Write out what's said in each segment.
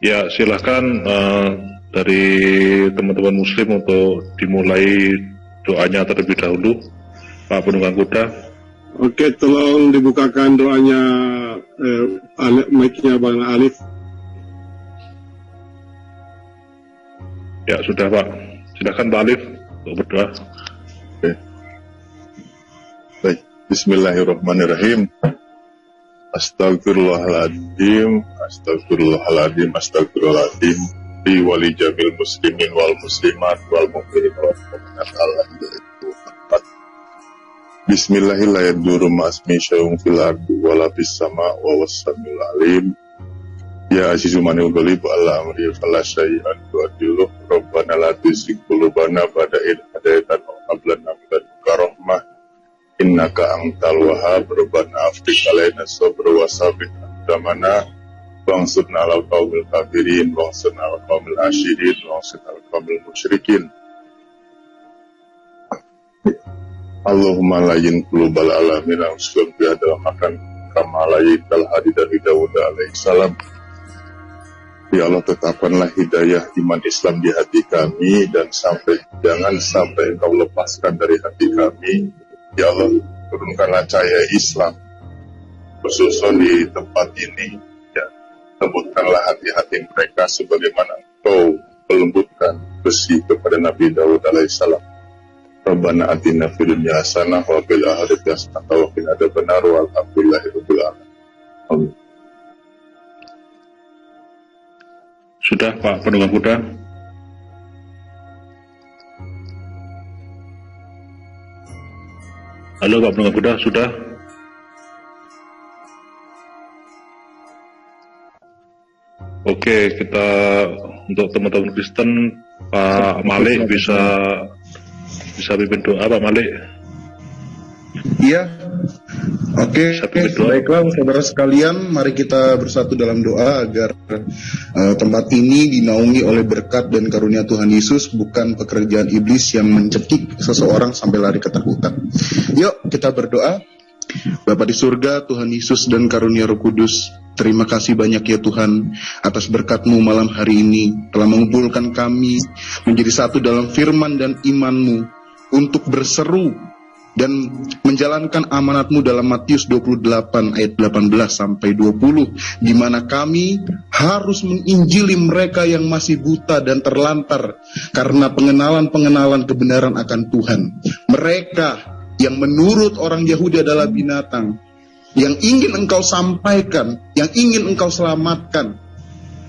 Ya, silahkan dari teman-teman Muslim untuk dimulai doanya terlebih dahulu, Pak Penunggang Kuda. Oke, tolong dibukakan doanya mic-nya Bang Alif. Ya, sudah Pak. Silahkan Pak Alif untuk berdoa. Oke. Baik, Bismillahirrahmanirrahim. Astagfirullahaladzim, astagfirullahaladzim, astagfirullahaladzim. Li wali jamil muslimin wal muslimat wal mu'minin wal mu'minat Allah. Bismillahirrahmanirrahim. Ma'asmi syai'un fil ardi wala fis sama wa wassamil alim. Ya azizu manil ghalib ala amri fala syai'an tu'adiluh. Rabbana la tuzigh qulubana ba'da idh hadaytana wa hab lana min ladunka rahmah. Innaka antal wahhab. Rabbana afriq alaina sabra wa sabbit aqdamana wansurna 'alal qaumil kafirin wansurna 'alal qaumil asyirin wansurna 'alal qaumil musyrikin. Allahumma layyin qulubal alamin ansurna bi'adal makan kama layyinal hadid dari Dawud alaihi salam. Ya Allah, tetapkanlah hidayah iman Islam di hati kami dan jangan sampai Engkau lepaskan dari hati kami. Ya Allah, turunkanlah cahaya Islam khususnya di tempat ini. Ya, lembutkanlah hati-hati mereka sebagaimana Engkau melembutkan besi kepada Nabi Dawud alaihissalam. Rabbana atina fid dunya hasanah wa fil akhirati hasanah wa qina adzabannar walhamdulillahi rabbil alamin. Amin. Sudah Pak Penunggang Kuda. Halo Pak Penunggang Kuda, sudah? Oke, kita untuk teman-teman Kristen, Pak Malik bisa pimpin doa, Pak Malik. Iya. Oke, baiklah saudara sekalian, mari kita bersatu dalam doa agar tempat ini dinaungi oleh berkat dan karunia Tuhan Yesus, bukan pekerjaan iblis yang mencekik seseorang sampai lari ketakutan. Yuk kita berdoa. Bapa di surga, Tuhan Yesus dan karunia Roh Kudus, terima kasih banyak ya Tuhan atas berkat-Mu malam hari ini telah mengumpulkan kami menjadi satu dalam firman dan iman-Mu untuk berseru dan menjalankan amanat-Mu dalam Matius 28 ayat 18 sampai 20, di mana kami harus menginjili mereka yang masih buta dan terlantar karena pengenalan kebenaran akan Tuhan. Mereka yang menurut orang Yahudi adalah binatang, yang ingin Engkau sampaikan, yang ingin Engkau selamatkan,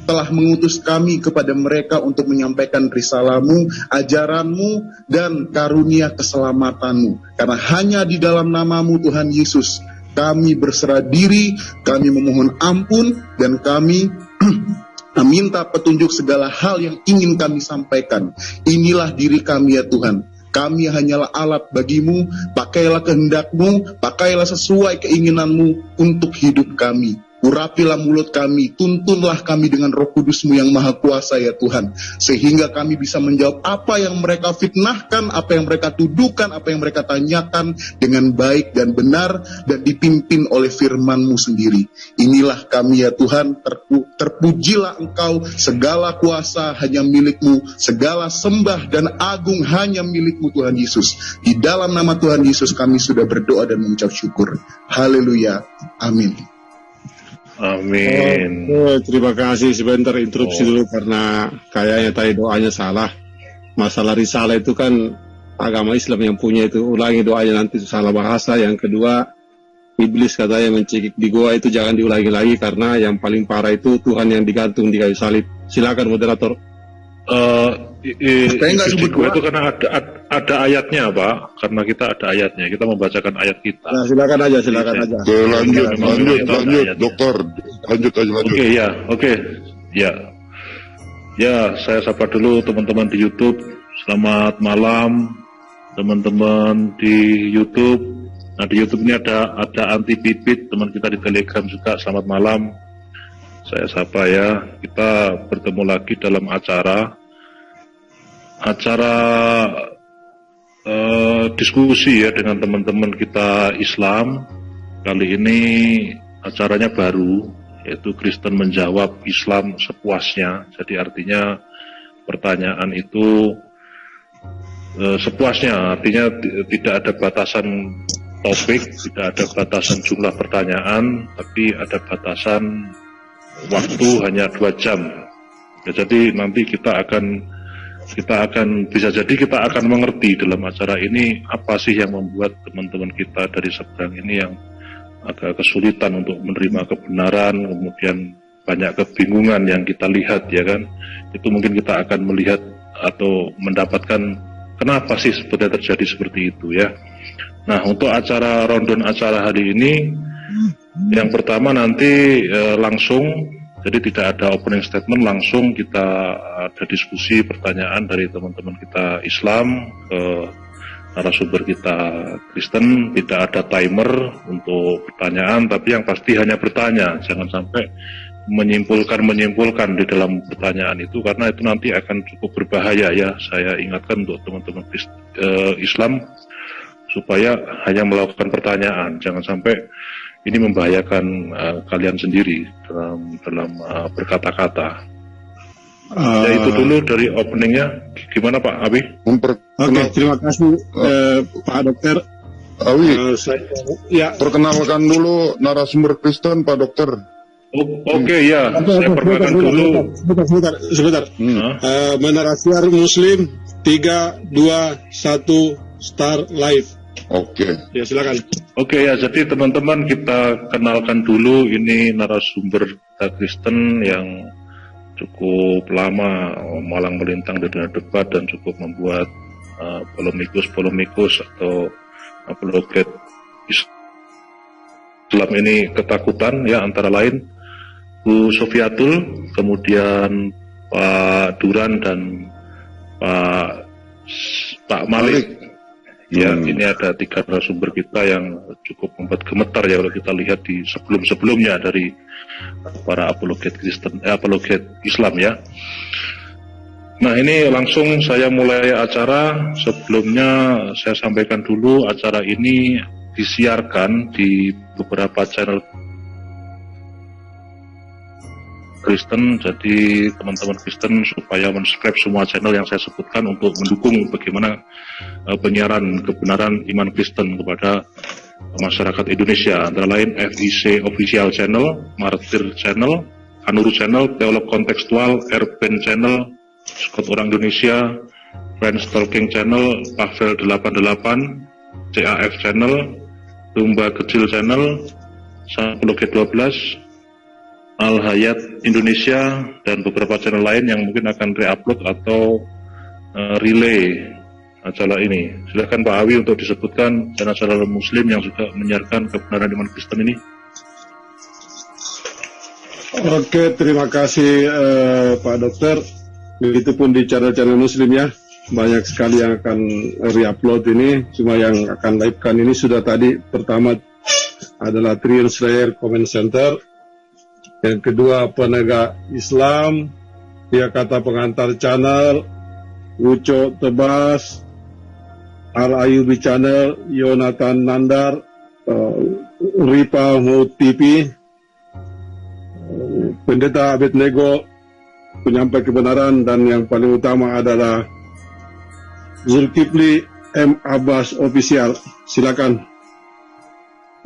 telah mengutus kami kepada mereka untuk menyampaikan risalah-Mu, ajaran-Mu, dan karunia keselamatan-Mu. Karena hanya di dalam nama-Mu Tuhan Yesus, kami berserah diri, kami memohon ampun, dan kami meminta petunjuk segala hal yang ingin kami sampaikan. Inilah diri kami ya Tuhan. Kami hanyalah alat bagimu, pakailah kehendak-Mu, pakailah sesuai keinginan-Mu untuk hidup kami. Urapilah mulut kami, tuntunlah kami dengan Roh Kudus-Mu yang Maha Kuasa ya Tuhan, sehingga kami bisa menjawab apa yang mereka fitnahkan, apa yang mereka tuduhkan, apa yang mereka tanyakan dengan baik dan benar, dan dipimpin oleh firman-Mu sendiri. Inilah kami ya Tuhan, terpujilah Engkau, segala kuasa hanya milik-Mu, segala sembah dan agung hanya milik-Mu Tuhan Yesus. Di dalam nama Tuhan Yesus kami sudah berdoa dan mengucap syukur. Haleluya, amin. Amin. Terima kasih. Sebentar interupsi dulu karena kayaknya tadi doanya salah. Masalah risalah itu kan agama Islam yang punya itu. Ulangi doanya, nanti salah bahasa. Yang kedua, iblis katanya mencekik di gua, itu jangan diulangi lagi karena yang paling parah itu Tuhan yang digantung di kayu salib. Silakan moderator. Saya nggak sebut gua itu karena ada ayatnya Pak, karena kita ada ayatnya, kita membacakan ayat kita. Nah, silakan aja. Lanjut, dokter. Lanjut. Oke, ya. Saya sapa dulu teman-teman di YouTube. Selamat malam, teman-teman di YouTube. Nah, di YouTube ini ada anti bibit, teman kita di Telegram juga. Selamat malam. Saya sapa ya. Kita bertemu lagi dalam acara diskusi ya dengan teman-teman kita Islam. Kali ini acaranya baru yaitu Kristen menjawab, Islam sepuasnya. Jadi artinya pertanyaan itu sepuasnya, artinya tidak ada batasan topik, tidak ada batasan jumlah pertanyaan, tapi ada batasan waktu hanya 2 jam. Ya, jadi nanti kita akan bisa jadi kita akan mengerti dalam acara ini apa sih yang membuat teman-teman kita dari seberang ini yang agak kesulitan untuk menerima kebenaran, kemudian banyak kebingungan yang kita lihat, ya kan. Itu mungkin kita akan melihat atau mendapatkan kenapa sih sebetulnya terjadi seperti itu, ya. Nah, untuk acara rundown acara hari ini, yang pertama nanti langsung, jadi tidak ada opening statement, langsung kita ada diskusi pertanyaan dari teman-teman kita Islam ke narasumber kita Kristen. Tidak ada timer untuk pertanyaan, tapi yang pasti hanya bertanya, jangan sampai menyimpulkan di dalam pertanyaan itu, karena itu nanti akan cukup berbahaya, ya. Saya ingatkan untuk teman-teman Islam supaya hanya melakukan pertanyaan, jangan sampai ini membahayakan kalian sendiri dalam berkata-kata. Ya, itu dulu dari openingnya. Gimana Pak Abi? Oke, terima kasih Pak Dokter. Awi, ya, perkenalkan dulu narasumber Kristen Pak Dokter. Oke, ya, saya perkenalkan dulu. Sebentar. Menarasiar Muslim 3, 2, 1 start live. Oke. Ya, silakan. Oke, ya, jadi teman-teman kita kenalkan dulu, ini narasumber kita Kristen yang cukup lama malang melintang di dunia debat dan cukup membuat polemikus atau apologet Islam ini ketakutan, ya, antara lain Bu Sofiatul, kemudian Pak Duran dan Pak Malik. Ya, ini ada 3 narasumber kita yang cukup membuat gemetar, ya, kalau kita lihat di sebelum-sebelumnya dari para apologet Kristen, apologet Islam, ya. Nah, ini langsung saya mulai acara. Sebelumnya saya sampaikan dulu, acara ini disiarkan di beberapa channel Kristen, jadi teman-teman Kristen supaya men-subscribe semua channel yang saya sebutkan untuk mendukung bagaimana penyiaran kebenaran iman Kristen kepada masyarakat Indonesia, antara lain FIC Official Channel, Martir Channel, Anuru Channel, Teolog Kontekstual, Erben Channel, Scott Orang Indonesia, Friends Talking Channel, Pavel 88, CAF Channel, Domba Kecil Channel, Apologet 12, Al-Hayat Indonesia, dan beberapa channel lain yang mungkin akan re-upload atau relay acara ini. Silakan Pak Awi untuk disebutkan channel-channel Muslim yang juga menyiarkan kebenaran iman Kristen ini. Oke, terima kasih Pak Dokter. Begitupun di channel-channel Muslim, ya. Banyak sekali yang akan re-upload ini. Cuma yang akan live-kan ini sudah tadi. Pertama adalah Triun Slayer Comment Center. Yang kedua Penegak Islam, Dia Kata Pengantar Channel, Uco Tebas, Al-Ayubi Channel, Yonatan Nandar, Ripa Mut TV, Pendeta Abednego, Penyampai Kebenaran, dan yang paling utama adalah Zulkifli M. Abbas Official. Silakan,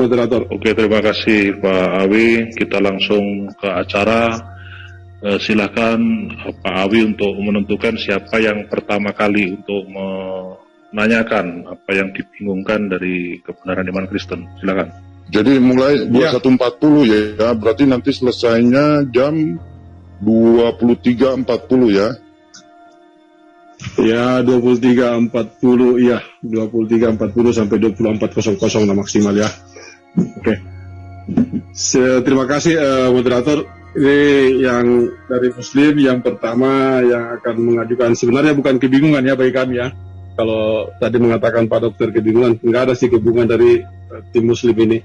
moderator. Oke, terima kasih Pak Awi. Kita langsung ke acara. Silakan Pak Awi untuk menentukan siapa yang pertama kali untuk menanyakan apa yang dibingungkan dari kebenaran iman Kristen. Silakan. Jadi mulai 21.40 ya, berarti nanti selesainya jam 23.40 ya. Ya, 23.40, ya, 23.40 sampai 24.00 lah maksimal, ya. Oke. Terima kasih moderator. Ini yang dari Muslim yang pertama yang akan mengajukan, sebenarnya bukan kebingungan ya bagi kami, ya. Kalau tadi mengatakan Pak Dokter kebingungan, enggak ada sih kebingungan dari tim Muslim ini.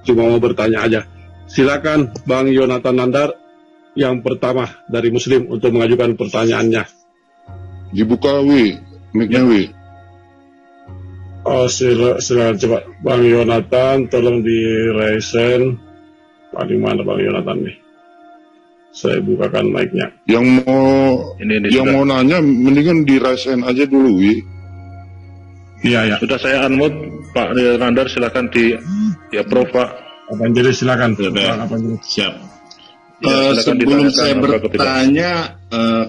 Cuma mau bertanya aja. Silakan Bang Yonatan Nandar yang pertama dari Muslim untuk mengajukan pertanyaannya. Dibuka Wi, mic-nya Wi. Oh, silakan coba Bang Yonatan, tolong di resen. Paling mana Bang Yonatan nih? Saya bukakan mic-nya. Yang mau nanya, mendingan dirasain aja dulu, Wi. Iya, ya. Sudah saya unmute, Pak Nandar, silakan di approve, Pak. Evangelis silakan. Siap. Ya, sebelum saya bertanya,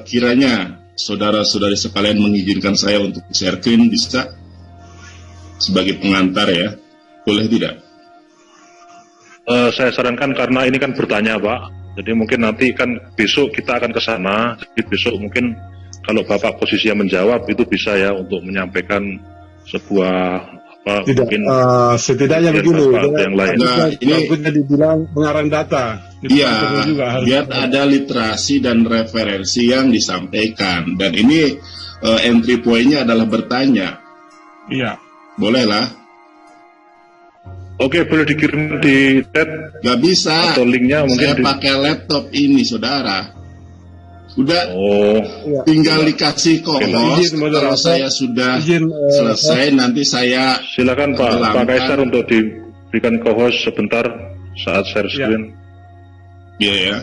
kiranya saudara-saudari sekalian mengizinkan saya untuk share screen, bisa? Sebagai pengantar ya, boleh tidak? Saya sarankan karena ini kan bertanya, Pak. Jadi mungkin nanti kan besok kita akan ke sana. Jadi besok mungkin kalau Bapak posisinya menjawab itu bisa ya untuk menyampaikan sebuah tidak, mungkin setidaknya begini. Yang lain. Nah, ini dibilang pengarang data. Iya, biar ada literasi dan referensi yang disampaikan. Dan ini entry point-nya adalah bertanya. Iya. Bolehlah. Oke, boleh dikirim di chat. Gak bisa. Atau linknya mungkin. Saya pakai laptop ini, saudara. Udah, tinggal dikasih co-host. Kalau saya sudah selesai, nanti saya silakan Pak Kaisar untuk diberikan co-host sebentar saat share screen. Iya ya.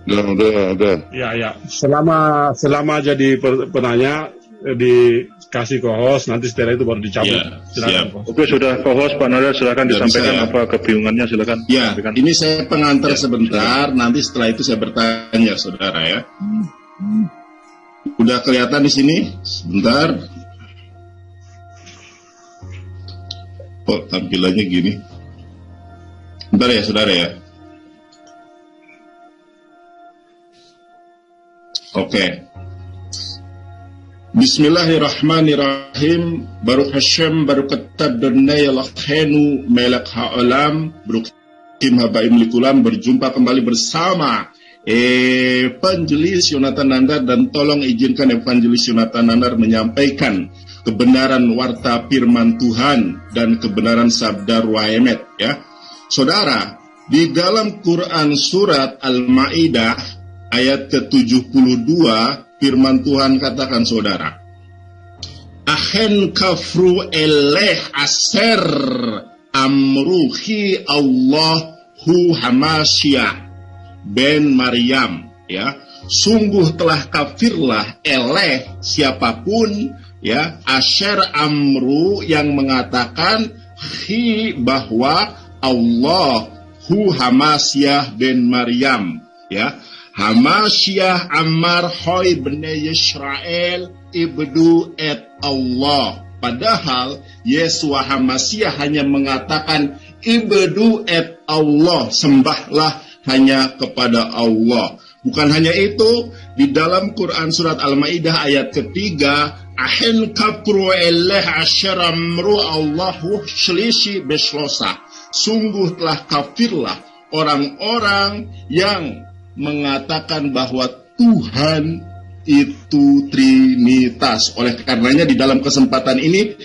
Udah. Iya. Selama jadi penanya dikasih co-host, nanti setelah itu baru dicabut. Siap. Oke, sudah co-host Pak Nanda, silakan disampaikan ya. Apa kebingungannya, silakan. Ya, ini saya pengantar sebentar, nanti setelah itu saya bertanya, saudara ya. Udah kelihatan di sini? Sebentar. Oh, tampilannya gini. Bentar ya, saudara ya. Oke. Bismillahirrahmanirrahim. Baruch Hashem, barukat dunia lakhenu melak ha'alam, barukim habaim likulam. Berjumpa kembali bersama Evangelis Yonatan Nandar, dan tolong izinkan Evangelis Yonatan Nandar menyampaikan kebenaran warta firman Tuhan dan kebenaran sabda Ruahemet ya. Saudara, di dalam Quran surat Al-Maidah ayat ke-72 firman Tuhan katakan, saudara, ahen kafru eleh aser amruhi Allahu Hamasyah ben Maryam ya, sungguh telah kafirlah eleh siapapun ya, asher amru yang mengatakan hi bahwa Allahu Hamasyah ben Maryam ya. Hamasyah Ammar Hoy bne Yisrael ibdu et Allah. Padahal Yesua Hamasyah hanya mengatakan ibdu et Allah, sembahlah hanya kepada Allah. Bukan hanya itu, di dalam Quran surat Al-Maidah ayat ketiga, ahen kapru eleh asyaramru Allahu shlisi beslosa, sungguh telah kafirlah orang-orang yang mengatakan bahwa Tuhan itu Trinitas. Oleh karenanya di dalam kesempatan ini,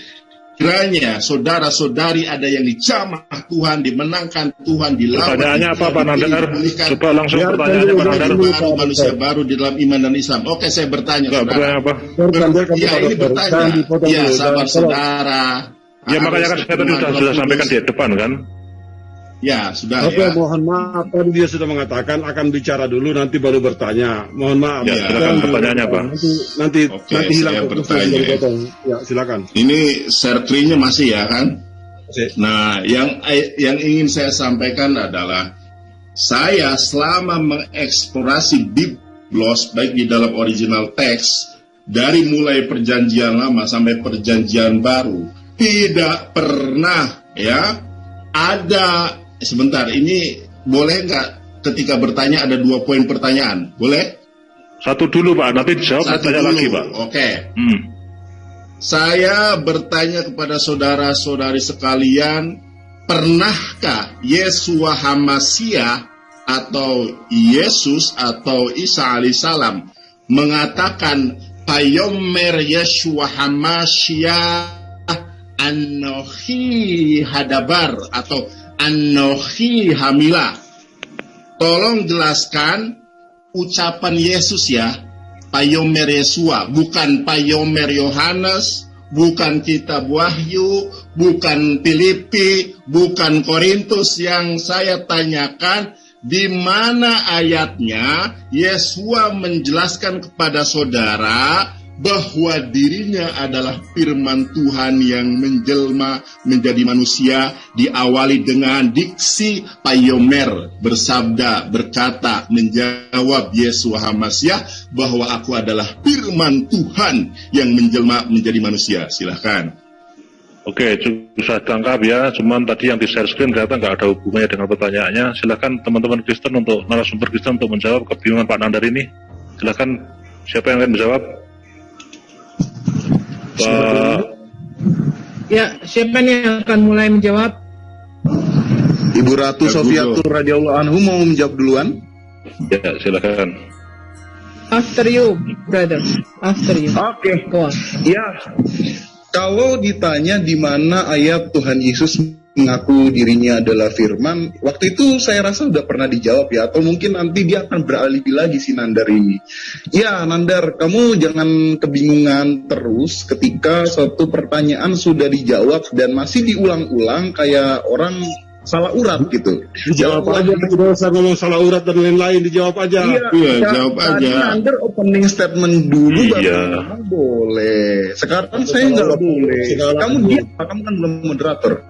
kiranya saudara-saudari ada yang dijamah Tuhan, dimenangkan Tuhan, dilawan. Pertanyaannya apa Pak Nandar? Coba langsung pertanyaannya Pak Nandar. Manusia baru di dalam iman dan Islam. Oke, saya bertanya, saudara. Apa? Ya, ini bertanya. Ya, sabar saudara. Ya, makanya kan saya tadi sudah sampaikan di depan kan. Ya, sudah. Oke, mohon maaf, kan dia sudah mengatakan akan bicara dulu, nanti baru bertanya. Mohon maaf. Ya, silakan pertanyaannya, Pak. Nanti hilang. Saya bertanya. Ya, silakan. Ini share-nya masih ya kan? Nah, yang ingin saya sampaikan adalah saya selama mengeksplorasi Biblos baik di dalam original teks dari mulai perjanjian lama sampai perjanjian baru, tidak pernah ya ada. Sebentar, ini boleh nggak ketika bertanya ada 2 poin pertanyaan? Boleh? Satu dulu Pak, nanti dijawab tanya lagi Pak. Oke. Saya bertanya kepada saudara-saudari sekalian, pernahkah Yesua Hamasyah atau Yesus atau Isa alaihissalam mengatakan Payomer Yesua Hamasyah Anohi Hadabar atau Anohi Hamila? Tolong jelaskan ucapan Yesus ya, Payomer Yesua, bukan Payomer Yohanes, bukan Kitab Wahyu, bukan Filipi, bukan Korintus. Yang saya tanyakan di mana ayatnya Yesua menjelaskan kepada saudara bahwa dirinya adalah firman Tuhan yang menjelma menjadi manusia, diawali dengan diksi Payomer, bersabda, berkata, menjawab Yesua HaMasiah bahwa aku adalah firman Tuhan yang menjelma menjadi manusia. Silahkan. Oke, susah tangkap ya, cuman tadi yang di share screen ternyata nggak ada hubungannya dengan pertanyaannya. Silakan teman-teman Kristen untuk narasumber Kristen untuk menjawab kebingungan Pak Nandar ini. Silakan, siapa yang akan menjawab? Ya, siapa nih yang akan mulai menjawab? Ibu Ratu Sofiatur radhiyallahu anhu mau menjawab duluan? Ya, silakan. After you, brother. After you. Oke. Go on. Ya, kalau ditanya di mana ayat Tuhan Yesus mengaku dirinya adalah firman, waktu itu saya rasa udah pernah dijawab ya, atau mungkin nanti dia akan beralibi lagi si Nandar ini. Ya Nandar, kamu jangan kebingungan terus ketika suatu pertanyaan sudah dijawab dan masih diulang-ulang kayak orang salah urat gitu. Dijawab aja, tidak usah ngomong salah urat dan lain-lain, dijawab aja. Iya, jawab aja. Nandar opening statement dulu baru Iya. boleh. Sekarang saya nggak boleh. Kamu diam, kamu kan belum moderator.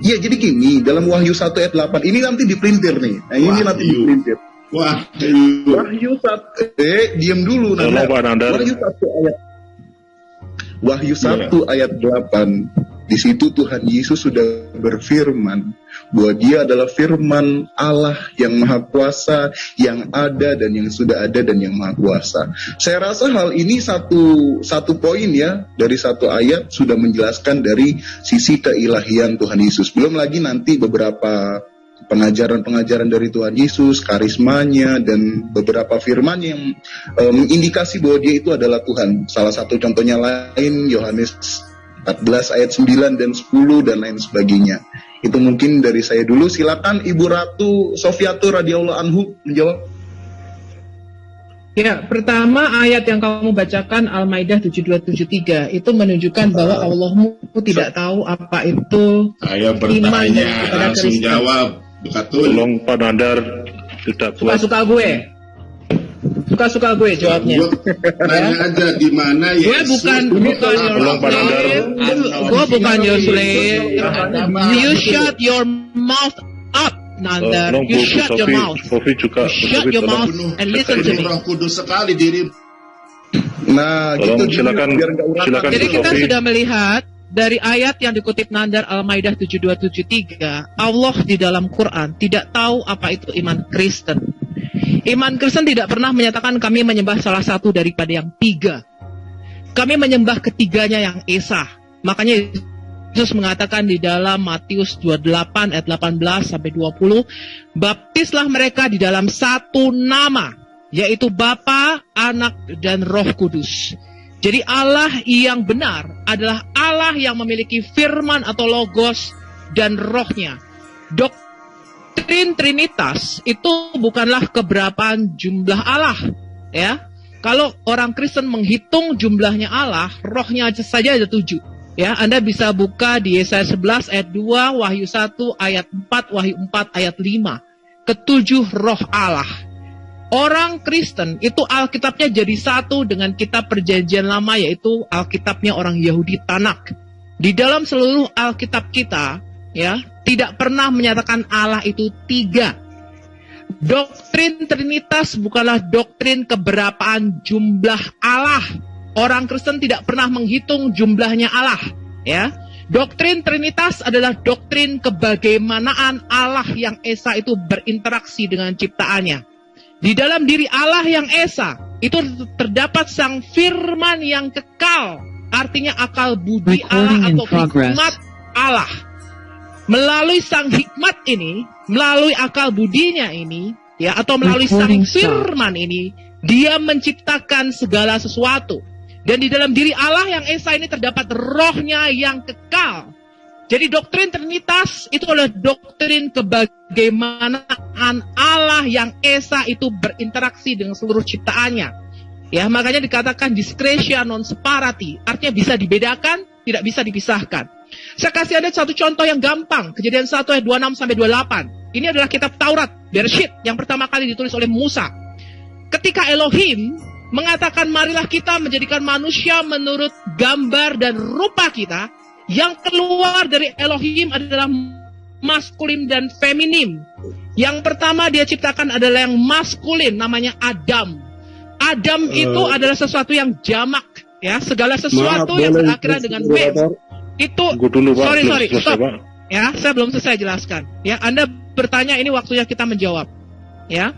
Iya, jadi gini, dalam Wahyu 1 ayat 8 ini nanti dipelintir nih. Nah, ini nanti dipelintir. Wahyu 1 diam dulu Nandar. Wahyu 1 ayat 8. Di situ Tuhan Yesus sudah berfirman bahwa Dia adalah firman Allah yang Maha Kuasa, yang ada dan yang sudah ada dan yang Maha Kuasa. Saya rasa hal ini satu poin ya, dari satu ayat sudah menjelaskan dari sisi keilahian Tuhan Yesus. Belum lagi nanti beberapa pengajaran-pengajaran dari Tuhan Yesus, karismanya, dan beberapa firman yang mengindikasi bahwa Dia itu adalah Tuhan. Salah satu contohnya lain, Yohanes 14 ayat 9 dan 10 dan lain sebagainya. Itu mungkin dari saya dulu. Silakan Ibu Ratu Sofiatur radhiyallahu anhu menjawab. Ya, pertama ayat yang kamu bacakan Al-Maidah 7273 itu menunjukkan bahwa Allahmu tidak tahu apa itu Saya bertanya, langsung jawab. Betul. Tolong Pak Nandar tidak kuat. Suka-suka gue jawabnya. Tanya aja di mana Gue bukan your slave. You shut your mouth up, Nandar. You shut your mouth. Shut your mouth and listen to me. Roh Kudus sekali diri. Nah, gitu. Silakan. Jadi kita sudah melihat dari ayat yang dikutip Nandar Al-Maidah 7273, Allah di dalam Quran tidak tahu apa itu iman Kristen. Iman Kristen tidak pernah menyatakan kami menyembah salah satu daripada yang tiga. Kami menyembah ketiganya yang Esa. Makanya Yesus mengatakan di dalam Matius 28 ayat 18 sampai 20, baptislah mereka di dalam satu nama, yaitu Bapa, Anak, dan Roh Kudus. Jadi Allah yang benar adalah Allah yang memiliki firman atau logos dan rohnya. Doktrin Trinitas itu bukanlah keberapaan jumlah Allah, ya. Kalau orang Kristen menghitung jumlahnya Allah, rohnya saja ada 7. Ya, Anda bisa buka di Yesaya 11 ayat 2, Wahyu 1 ayat 4, Wahyu 4 ayat 5. Ketujuh roh Allah. Orang Kristen itu Alkitabnya jadi satu dengan kitab Perjanjian Lama, yaitu Alkitabnya orang Yahudi Tanak. Di dalam seluruh Alkitab kita, ya, tidak pernah menyatakan Allah itu tiga. Doktrin Trinitas bukanlah doktrin keberapaan jumlah Allah. Orang Kristen tidak pernah menghitung jumlahnya Allah, ya. Doktrin Trinitas adalah doktrin kebagaimanaan Allah yang Esa itu berinteraksi dengan ciptaannya. Di dalam diri Allah yang Esa itu terdapat sang firman yang kekal, artinya akal budi Allah atau hikmat Allah. Melalui sang hikmat ini, melalui akal budinya ini, ya, atau melalui sang firman ini, Dia menciptakan segala sesuatu. Dan di dalam diri Allah yang Esa ini terdapat rohnya yang kekal. Jadi doktrin Trinitas itu adalah doktrin kebagaimanaan Allah yang Esa itu berinteraksi dengan seluruh ciptaannya. Ya, makanya dikatakan discretia non separati, artinya bisa dibedakan, tidak bisa dipisahkan. Saya kasih Anda satu contoh yang gampang, Kejadian 1 ayat 26 sampai 28. Ini adalah kitab Taurat. Bereshit, yang pertama kali ditulis oleh Musa. Ketika Elohim mengatakan marilah kita menjadikan manusia menurut gambar dan rupa kita, yang keluar dari Elohim adalah maskulin dan feminim. Yang pertama dia ciptakan adalah yang maskulin, namanya Adam. Adam itu adalah sesuatu yang jamak, ya, segala sesuatu yang berakhiran dengan mem. Itu sorry, stop. Ya, saya belum selesai jelaskan. Ya, Anda bertanya, ini waktunya kita menjawab. Ya.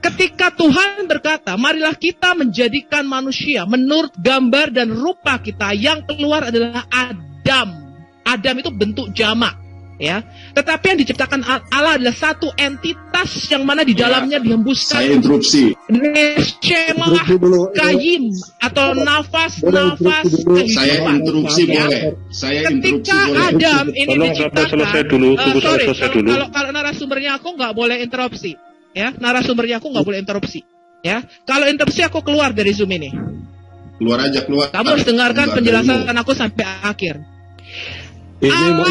Ketika Tuhan berkata, marilah kita menjadikan manusia menurut gambar dan rupa kita, yang keluar adalah Adam. Adam itu bentuk jamak, ya. Tetapi yang diciptakan Allah adalah satu entitas yang mana di dalamnya dihembuskan. Saya interupsi. Neshemah kayim atau nafas-nafas kehidupan. Saya interupsi boleh. Ketika Adam ini diciptakan, selesai dulu, selesai dulu. Kalau narasumbernya aku nggak boleh interupsi. Ya, narasumbernya aku nggak boleh interupsi. Ya, kalau interupsi aku keluar dari Zoom ini. Keluar aja, keluar. Kamu harus dengarkan penjelasan aku sampai akhir. Allah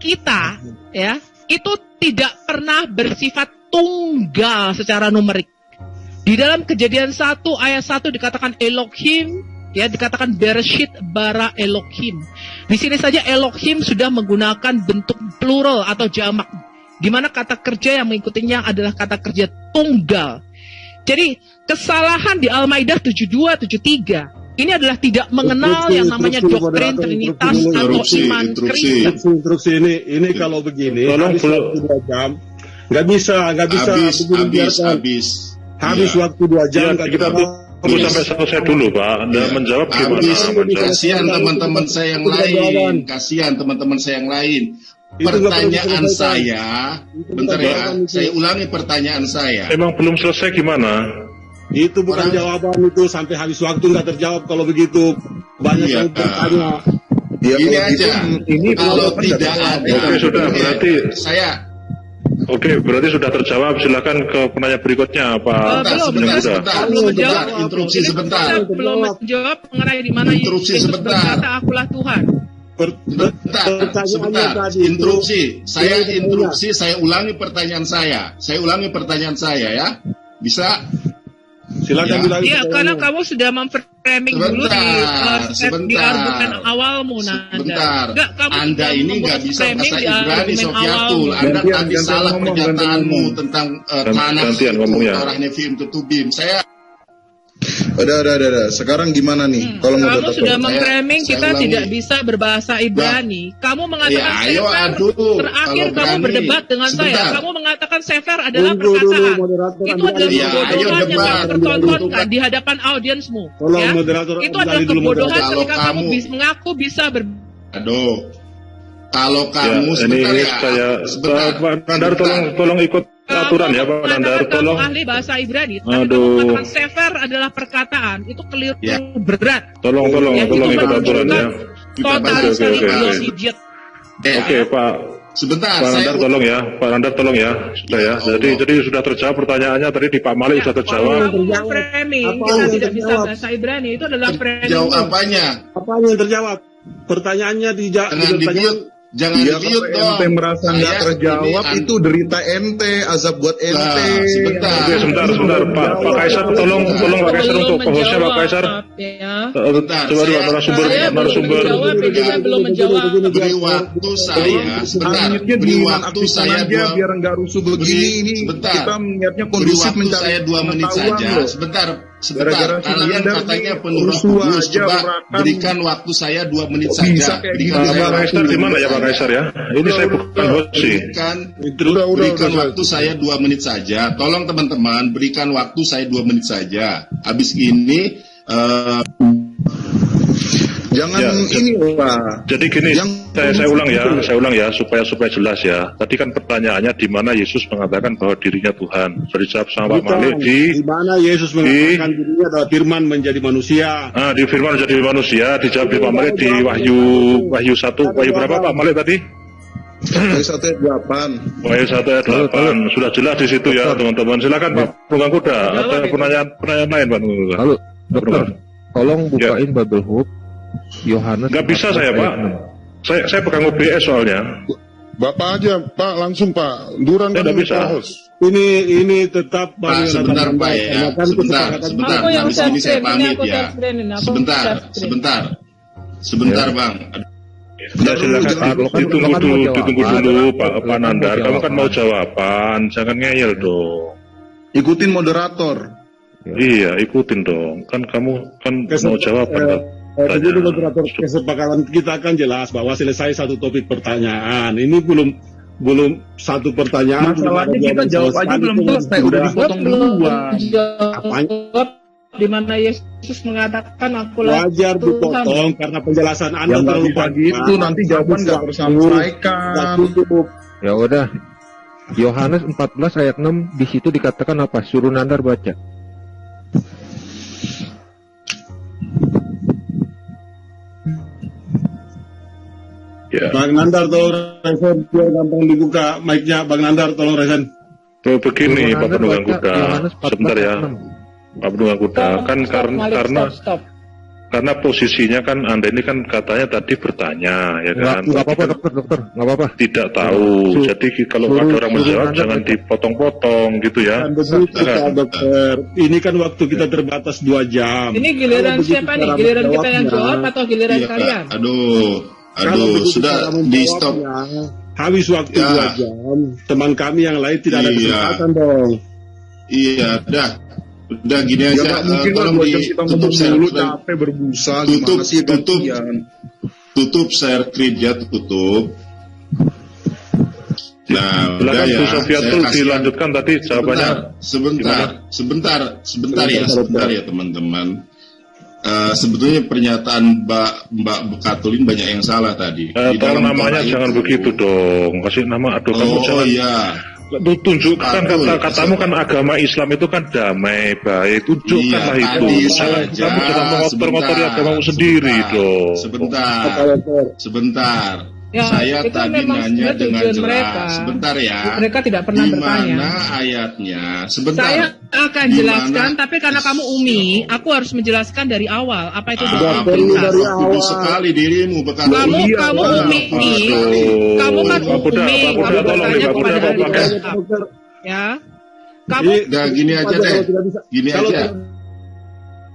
kita, ya, itu tidak pernah bersifat tunggal secara numerik. Di dalam Kejadian 1 ayat 1 dikatakan Elohim, ya, dikatakan Bereshit bara Elohim. Di sini saja Elohim sudah menggunakan bentuk plural atau jamak, di mana kata kerja yang mengikutinya adalah kata kerja tunggal. Jadi kesalahan di Al-Maidah 72-73 ini adalah tidak mengenal yang namanya doktrin Trinitas atau iman Kristen. Instruksi ini kalau begini, habis waktu 2 jam, nggak bisa habis waktu 2 jam. Kita tunggu sampai selesai dulu, Pak. Anda menjawab gimana? Kasihan teman-teman saya yang lain. Pertanyaan saya, bentar ya, saya ulangi pertanyaan saya. Emang belum selesai gimana? Itu bukan jawaban, itu sampai habis waktu nggak terjawab kalau begitu. Banyak yang bertanya. Ini aja. Ini kalau tidak ada. Oke, sudah berarti saya. Oke, berarti sudah terjawab. Silakan ke penanya berikutnya, Pak. Sebentar. Interupsi sebentar. Belum menjawab mengenai di mana Yesus berkata, akulah Tuhan. Sebentar. Interupsi. Saya ulangi pertanyaan saya ya. Bisa? Silakan bilang. Iya, karena kamu sudah memframing dulu di argumen awalmu, Nanda. Anda ini nggak bisa bahasa Ibrani, Sofiatul. Anda tadi salah pernyataanmu tentang tanah Torah Nevi'im Ketubim. Saya Udah. Sekarang gimana nih? Kalau kamu sudah memframing kita tidak bisa berbahasa Ibrani. Kamu mengatakan terakhir kamu berdebat dengan saya. Kamu mengatakan Sefer adalah perkataan. Itu adalah kebodohan yang kamu pertontonkan di hadapan audiensmu. Ya? Itu adalah kebodohan ketika kamu mengaku bisa kalau kamu sebentar. Pak Nandar, tolong ikut aturan ya, Pak Nandar, tolong. Ahli bahasa Ibrani, mengatakan Sefer adalah perkataan, itu keliru berat. Tolong ikut aturan ya. Totalis idiot. Oke, Pak. Sebentar, Pak Nandar tolong ya, Pak Nandar tolong ya, sudah ya. Jadi sudah terjawab pertanyaannya tadi di Pak Malik sudah terjawab. Framing kita tidak bisa bahasa Ibrani, itu adalah framing. Jawab apanya? Apa yang terjawab? Pertanyaannya Jangan di-mute dong. Ente merasa nggak terjawab, itu derita ente, azab buat ente. Sebentar, Pak Kaisar, tolong Pak Kaisar untuk hostnya Pak Kaisar. Coba narasumber. Belum menjawab. Beri waktu saya, beri waktu saya biar nggak rusuh begini. Ini kita niatnya kondusif mencari 2 menit saja. Sebentar. Kalian katanya penuh Kudus. Coba berikan waktu saya 2 menit saja. Pak Kaisar di mana ya, Pak Kaisar ya? Ini saya bukan host sih. Berikan waktu saya 2 menit saja. Tolong teman-teman berikan waktu saya 2 menit saja. Habis ini jangan ini, Pak. Jadi gini, saya ulang ya supaya jelas ya. Tadi kan pertanyaannya di mana Yesus mengatakan bahwa dirinya Tuhan. Sudah dijawab sama Pak Malik di mana Yesus mengatakan dirinya adalah Firman menjadi manusia. Di Firman menjadi manusia, dijawab di Pak Malik di Wahyu 1, Wahyu berapa Pak Malik tadi? Wahyu 1 ayat 8. Wahyu 1 ayat 8. Sudah jelas di situ ya, teman-teman. Silakan Pak Penunggang Kuda. Ada pertanyaan lain, Pak Penunggang. Halo, Dokter. Tolong bukain Bible Hub Yohanes. Nggak bisa saya, Pak. Saya pegang OBS soalnya. Bapak aja, Pak, langsung Pak. Duran tidak bisa. Ini tetap Pak, sebentar Pak ya, sebentar. Aku yang Habis ini saya share screen, pamit aku ya. share screen, aku share screen. Sebentar Bang. Ya silakan ditunggu dulu Pak Nandar. Kamu kan mau jawaban, jangan ngeyel dong. Ikutin moderator. Iya, ikutin dong. Kan kamu kan mau jawaban. Jadi moderator, kesepakatan kita kan jelas bahwa selesai satu topik pertanyaan. Ini belum satu pertanyaan. Masalahnya kita jawab aja belum selesai, udah dipotong duluan. Jawab di mana Yesus mengatakan aku wajar dipotong karena penjelasan Anda terlalu panjang. Itu nanti jawaban nggak tersampaikan. Ya udah. Yohanes 14 ayat 6 di situ dikatakan apa? Suruh Nandar baca. Ya. Bang Nandar tolong Resen biar gampang dibuka mic-nya. Bang Nandar tolong Resen. Tuh begini Pak Penunggang Kuda. Sebentar ya. Pak Penunggang Kuda kan karena posisinya kan Anda ini kan katanya tadi bertanya ya kan. Enggak apa-apa dokter, enggak apa-apa. Tidak tahu. Jadi kalau ada orang menjawab jangan dipotong-potong gitu ya. Kan dokter. Ini kan waktu kita terbatas 2 jam. Ini giliran siapa nih? Giliran kita yang jawab atau giliran kalian? Aduh, sudah di stop. Habis waktu 2 jam, teman kami yang lain tidak ada kesempatan dong. Iya, udah gini aja. Tolong ditutup share. Capek berbusa. Tutup share screen ya, tutup. Nah, udah ya. Dilanjutkan tadi jawabannya. Sebentar ya teman-teman. Sebetulnya pernyataan Mbak Katulin banyak yang salah tadi. Tolong namanya jangan begitu dong. Kasih nama kamu jangan. Iya. Tunjukkan kata-katamu kan agama Islam itu kan damai, baik. Tunjukkanlah itu. Kamu jangan mengotor-ngotori agamamu sendiri dong. Sebentar. Ya, saya tadi nanya dengan jelas. Mereka. Sebentar ya. Mereka tidak pernah bertanya. Dimana ayatnya? Sebentar. Saya akan jelaskan, tapi karena kamu umi, aku harus menjelaskan dari awal apa itu doa perintah. Bagus sekali dirimu. Kamu umi, kamu kan umi. Kamu bertanya kepada ahli kitab. Ya. Kamu. Gini aja deh. Gini aja.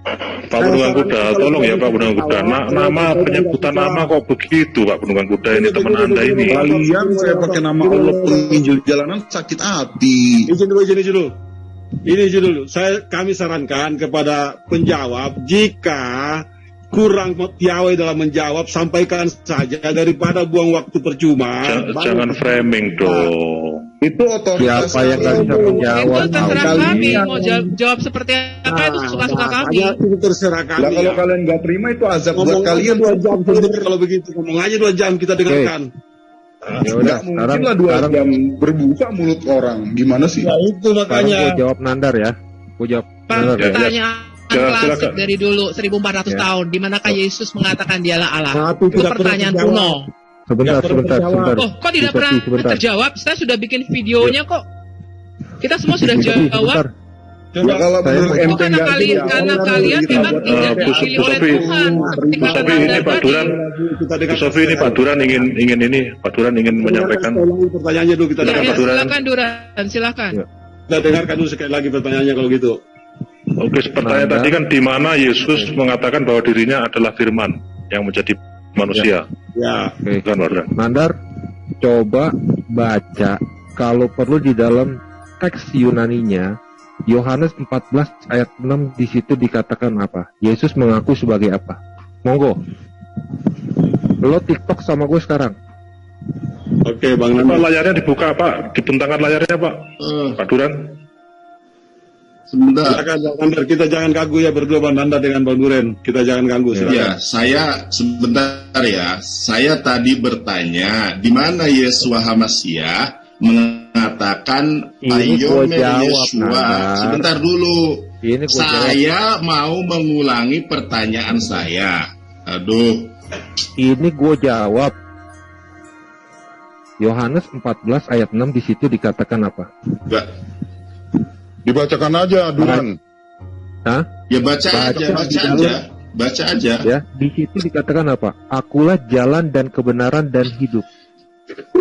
Pak Penunggang Kuda, tolong ya Pak Penunggang Kuda. Nama penyebutan nama kok begitu Pak Penunggang Kuda ini teman Anda ini. Kalian saya pakai nama Allah penginjil jalanan sakit hati. Izin dulu. Kami sarankan kepada penjawab jika kurang piawai dalam menjawab, sampaikan saja daripada buang waktu percuma. Jangan framing dong. Itu otoritas siapa yang nggak bisa menjawab? Itu terserah kami mau jawab seperti apa, itu suka-suka kami. Itu terserah kami. Nah, kalau kalian nggak terima itu azab buat kalian. 2 jam kalau begitu ngomong aja 2 jam kita dengarkan. Ya udah, mungkin lah 2 jam berbusa mulut orang. Gimana sih? Nah, itu makanya. Gue jawab Nandar ya. Gue jawab Nandar ya. Pertanyaan klasik dari dulu 1400 tahun. Di manakah Yesus mengatakan dialah Allah? Itu pertanyaan kuno. Sebentar. Oh, kok tidak pernah terjawab? Saya sudah bikin videonya kok. Kita semua sudah jawab. Ya, kalau menurut MT karena kalian memang tidak dipilih oleh Tuhan. Bu Sofi ini Pak Duran. Bu Sofi ini Pak Duran ingin menyampaikan. Pertanyaannya dulu kita dengarkan. Silakan Duran, silakan. Kita dengarkan dulu sekali lagi pertanyaannya kalau gitu. Oke, pertanyaan tadi kan di mana Yesus mengatakan bahwa dirinya adalah Firman yang menjadi manusia. Ya. Kan Nandar, coba baca kalau perlu di dalam teks Yunaninya Yohanes 14 ayat 6 di situ dikatakan apa? Yesus mengaku sebagai apa? Monggo. Lo TikTok sama gue sekarang. Oke, Bang Nandar. Layarnya dibuka Pak, dibentangkan layarnya Pak. Pak Duran. Sebentar. Bang Nandar, kita jangan ganggu ya berdua Bang Nandar dengan Bang Duren. Kita jangan ganggu. Ya, saya sebentar ya. Saya tadi bertanya di mana Yeshua HaMashiach mengatakan Ayome Yeshua. Sebentar dulu. Saya mau mengulangi pertanyaan saya. Aduh. Ini gue jawab. Yohanes 14 ayat 6 di situ dikatakan apa? Enggak. Dibacakan aja, Duran. Hah? Ya baca aja. Ya, di situ dikatakan apa? Akulah jalan dan kebenaran dan hidup.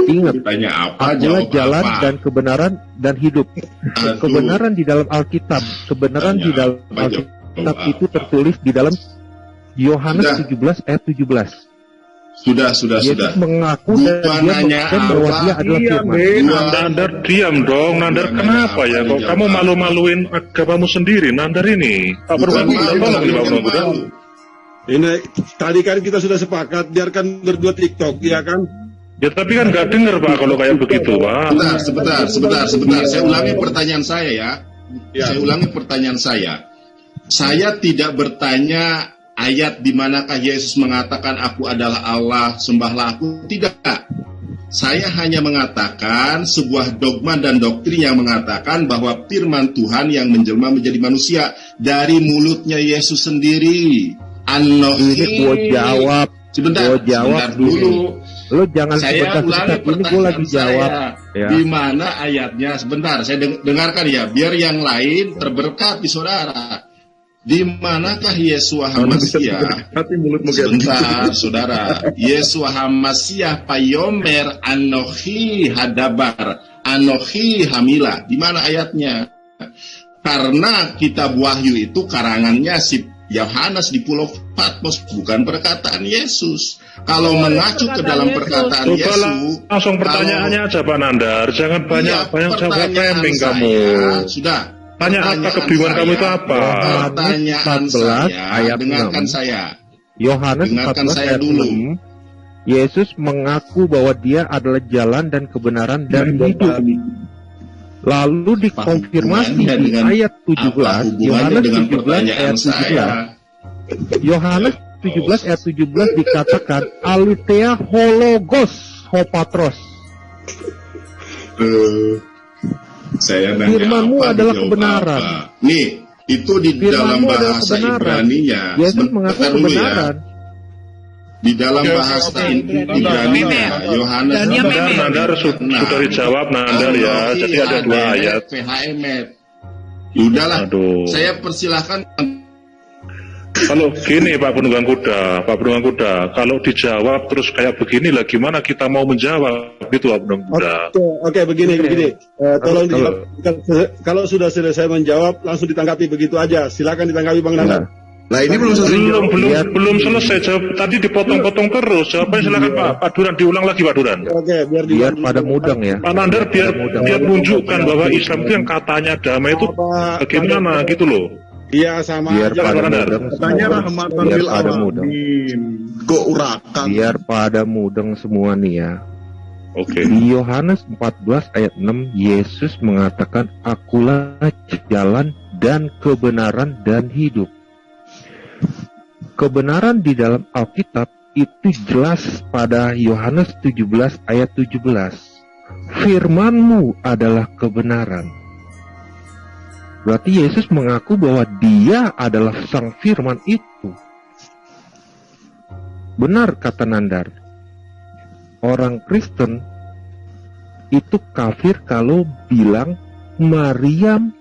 Ingat, Tanya apa, akulah jawab jalan apa. dan kebenaran dan hidup. Aduh. Kebenaran di dalam Alkitab, kebenaran Tanya di dalam apa, Alkitab jawab itu apa. tertulis di dalam Yohanes Sudah. 17 ayat 17. Sudah. Yesus mengaku dan Gua dia nanya mengklaim bahwa apa? dia adalah Iya, firman. Be. Nandar diam dong. Nandar Bukan kenapa apa, ya? Kok dijawab kamu apa. malu-maluin agamamu sendiri? Nandar ini. Pak Bukan Purwakudha, malu, tolong nih Pak bukan Purwakudha. malu. Ini tadi kan kita sudah sepakat biarkan berdua TikTok, ya kan? Ya tapi kan nggak dengar Pak kalau kayak begitu Pak. Sebentar. Saya ulangi pertanyaan saya ya. Saya ulangi pertanyaan saya. Saya tidak bertanya ayat di manakah Yesus mengatakan aku adalah Allah, sembahlah aku. Tidak. Saya hanya mengatakan sebuah dogma dan doktrin yang mengatakan bahwa firman Tuhan yang menjelma menjadi manusia dari mulutnya Yesus sendiri. Ini gua jawab. Sebentar dulu. Lo jangan Saya ulangi sebentar, ini gue lagi jawab. Ya. Di mana ayatnya? Sebentar, saya dengarkan ya, biar yang lain terberkat di saudara. Di manakah Yesua HaMasiah? Sebentar, saudara. Yesua HaMasiah payomer anochi hadabar, anochi hamila. Di mana ayatnya? Karena kitab Wahyu itu karangannya si Yohanes di Pulau Patmos, bukan perkataan Yesus. Kalau mengacu ke dalam perkataan Yesus, langsung pertanyaannya aja Pak Nandar, jangan banyak jawab rembing kamu. Sudah. Tanya apa, kebingungan kamu itu apa? Pertanyaan 14 saya, ayat dengarkan 6. saya. Yohanes Dengarkan 14 saya ayat dulu. 6. Yesus mengaku bahwa dia adalah jalan dan kebenaran dan hidup. Lalu dikonfirmasi di ayat 17, Yohanes 17 ayat 17. Yohanes 17 ayat 17 dikatakan Aletheia hologos hopatros. Saya nanya Firman-Mu apa, adalah dijawab kebenaran. apa. Nih, itu di dalam Firman-Mu adalah bahasa kebenaran. Ibrani-nya. Yesus mengaku Sebentar dulu ya. kebenaran. Di dalam bahasa Ibrani-nya, Yohanes Nandar sudah dijawab Nandar ya. Jadi ada 2 ayat. Udahlah, Aduh. saya persilahkan. Kalau gini Pak Penunggang Kuda, kalau dijawab terus kayak begini lah, gimana kita mau menjawab gitu Pak Penunggang Kuda? Oke, begini. Tolong dijawab. Kalau sudah selesai menjawab, langsung ditanggapi begitu aja. Silakan ditanggapi Bang Nandar. Nah ini belum selesai. Belum selesai jawab. Tadi dipotong-potong terus. Jawabannya silakan Pak Duran, diulang lagi Pak Duran. Oke, Biar pada mudeng ya. Pak Nandar biar menunjukkan bahwa Islam itu yang katanya damai itu bagaimana gitu loh. Iya, sama Biar aja. pada Bang Nandar. mudeng Katanya semua. rahmatan Biar lil pada mudeng. alamin. Kok urakan? Biar pada mudeng semua nih ya. Oke. Di Yohanes 14 ayat 6 Yesus mengatakan akulah jalan dan kebenaran dan hidup. Kebenaran di dalam Alkitab itu jelas pada Yohanes 17 ayat 17. Firman-Mu adalah kebenaran. Berarti Yesus mengaku bahwa dia adalah sang firman itu. Benar kata Nandar. Orang Kristen itu kafir kalau bilang Maryam,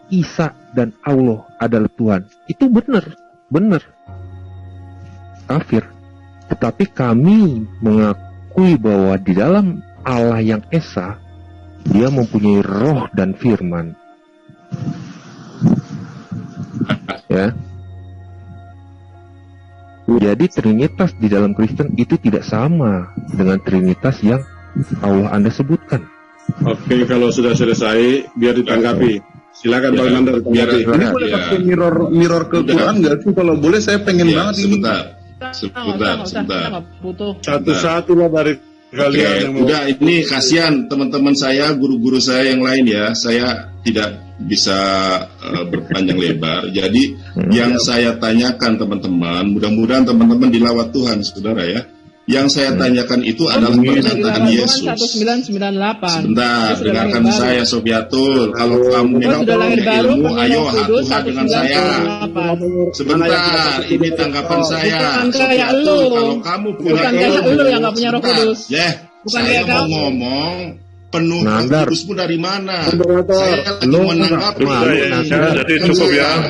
Isa, dan Allah adalah Tuhan. Itu benar. Kafir. Tetapi kami mengakui bahwa di dalam Allah yang Esa, dia mempunyai roh dan firman. Ya. Jadi Trinitas di dalam Kristen itu tidak sama dengan Trinitas yang Allah Anda sebutkan. Oke, kalau sudah selesai, biar ditanggapi. Silakan Bang Nandar. Biar- Ini boleh pakai mirror ke Quran nggak sih? Kalau boleh saya pengen Ya, banget ini. sebentar. Satu-satu lah dari kalian yang mau. Udah, ini kasihan teman-teman saya, guru-guru saya yang lain ya. Saya tidak bisa berpanjang lebar. Jadi yang saya tanyakan teman-teman, mudah-mudahan teman-teman dilawat Tuhan, saudara ya. Yang saya tanyakan itu adalah perkataan Yesus. 1998. Sebentar, dengarkan saya Sofiatul. Kalau kamu memang sudah lahir baru, ilmu, punya ayo Roh Kudus, hatuha dengan saya. 1998. Sebentar, ini tanggapan saya. Bukan kayak Sofiatul, lu. kalau kamu punya Bukan kayak ilmu, lu yang nggak punya Roh sebentar. Kudus. Ya, Bukan saya kayak mau kamu. ngomong kudusmu dari mana? Saya lagi menanggapi. Jadi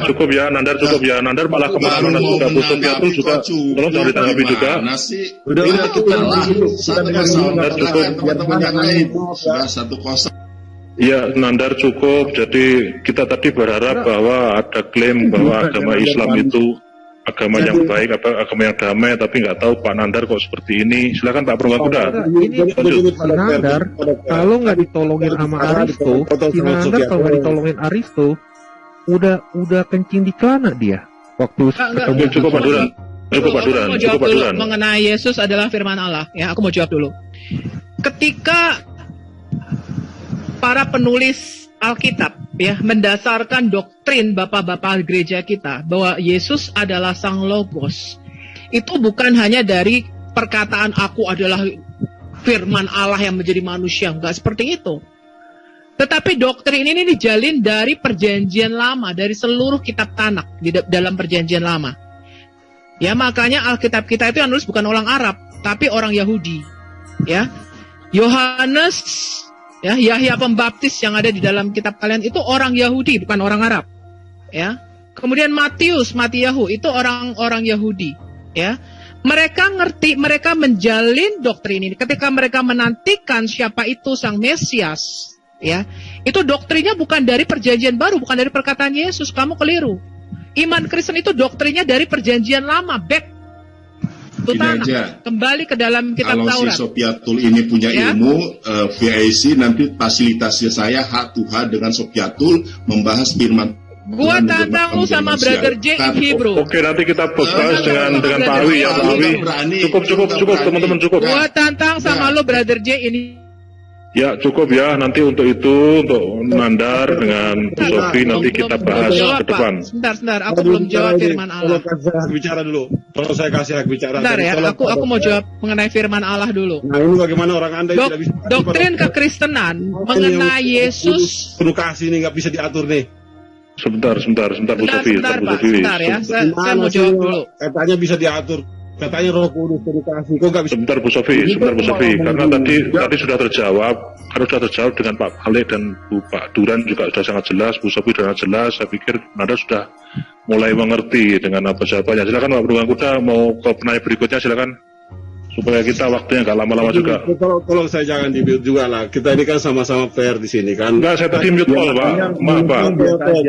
cukup ya, Nandar cukup ya. Nandar malah kemana-mana sudah Bu Sofiatul juga. Tolong jangan ditanggapi juga. Udah kita satu Nandar cukup. Teman-teman yang lain sudah 1-0. Iya, Nandar cukup. Jadi kita tadi berharap bahwa ada klaim bahwa agama Islam itu agama yang baik, agama yang damai, tapi nggak tahu Pak Nandar kok seperti ini. Silakan Pak Purwakuda. Ini Pak Nandar, kalau nggak ditolongin sama Aristo, si Nandar kalau nggak ditolongin Aristo, udah kencing di celana dia. Waktu ketemu. Cukup Pak Duran. Cukup Pak Duran. Cukup Pak Duran. Mengenai Yesus adalah firman Allah. Ya, aku mau jawab dulu. Ketika para penulis Alkitab ya mendasarkan doktrin bapak-bapak gereja kita bahwa Yesus adalah Sang Logos, itu bukan hanya dari perkataan aku adalah firman Allah yang menjadi manusia, enggak seperti itu. Tetapi doktrin ini dijalin dari perjanjian lama, dari seluruh kitab Tanakh di dalam perjanjian lama. Ya, makanya Alkitab kita itu yang nulis bukan orang Arab, tapi orang Yahudi. Ya, Yohanes, ya, Yahya Pembaptis yang ada di dalam kitab kalian itu orang Yahudi, bukan orang Arab. Ya. Kemudian Matiyahu itu orang-orang Yahudi. Ya. Mereka ngerti, mereka menjalin doktrin ini. Ketika mereka menantikan siapa itu Sang Mesias, ya, itu doktrinnya bukan dari perjanjian baru, bukan dari perkataan Yesus. Kamu keliru. Iman Kristen itu doktrinnya dari perjanjian lama, back to Tanakh, kembali ke dalam kitab Taurat. Kalau si Sofiatul ini punya ilmu VIC, nanti fasilitasi saya hak Tuhan dengan Sofiatul membahas firman. Gua tantang lu sama Brother J Hebrew. Oke, nanti kita bahas dengan Pak Awi ya, Pak Awi. Cukup teman-teman, cukup. Gua tantang sama lu Brother J ini. Ya cukup ya, nanti untuk itu, untuk Nandar dengan Bu Sofi nanti kita bahas ke depan. Sebentar, aku belum jawab firman Allah. Tolong kasih hak bicara dulu. Tolong saya kasih hak bicara. Sebentar ya, aku mau jawab mengenai firman Allah dulu. Nah, ini bagaimana orang Anda tidak bisa doktrin kekristenan mengenai Yesus. Edukasi ini nggak bisa diatur nih. Sebentar Bu Sofi. Sebentar ya, saya mau jawab dulu. Katanya bisa diatur. Katanya Roh Kudus edukasi, kok nggak bisa? Sebentar Bu Sofi, karena tadi sudah terjawab, dengan Pak Malik dan Pak Duran juga sudah sangat jelas, Bu Sofi sudah sangat jelas. Saya pikir Nanda sudah mulai mengerti dengan apa jawabannya. Silakan Pak Purwakuda, mau ke penanya berikutnya silakan, supaya kita waktunya nggak lama-lama juga. Tolong saya jangan di-mute juga lah. Kita ini kan sama-sama fair di sini kan. Enggak, saya tadi mute Pak. Maaf Pak.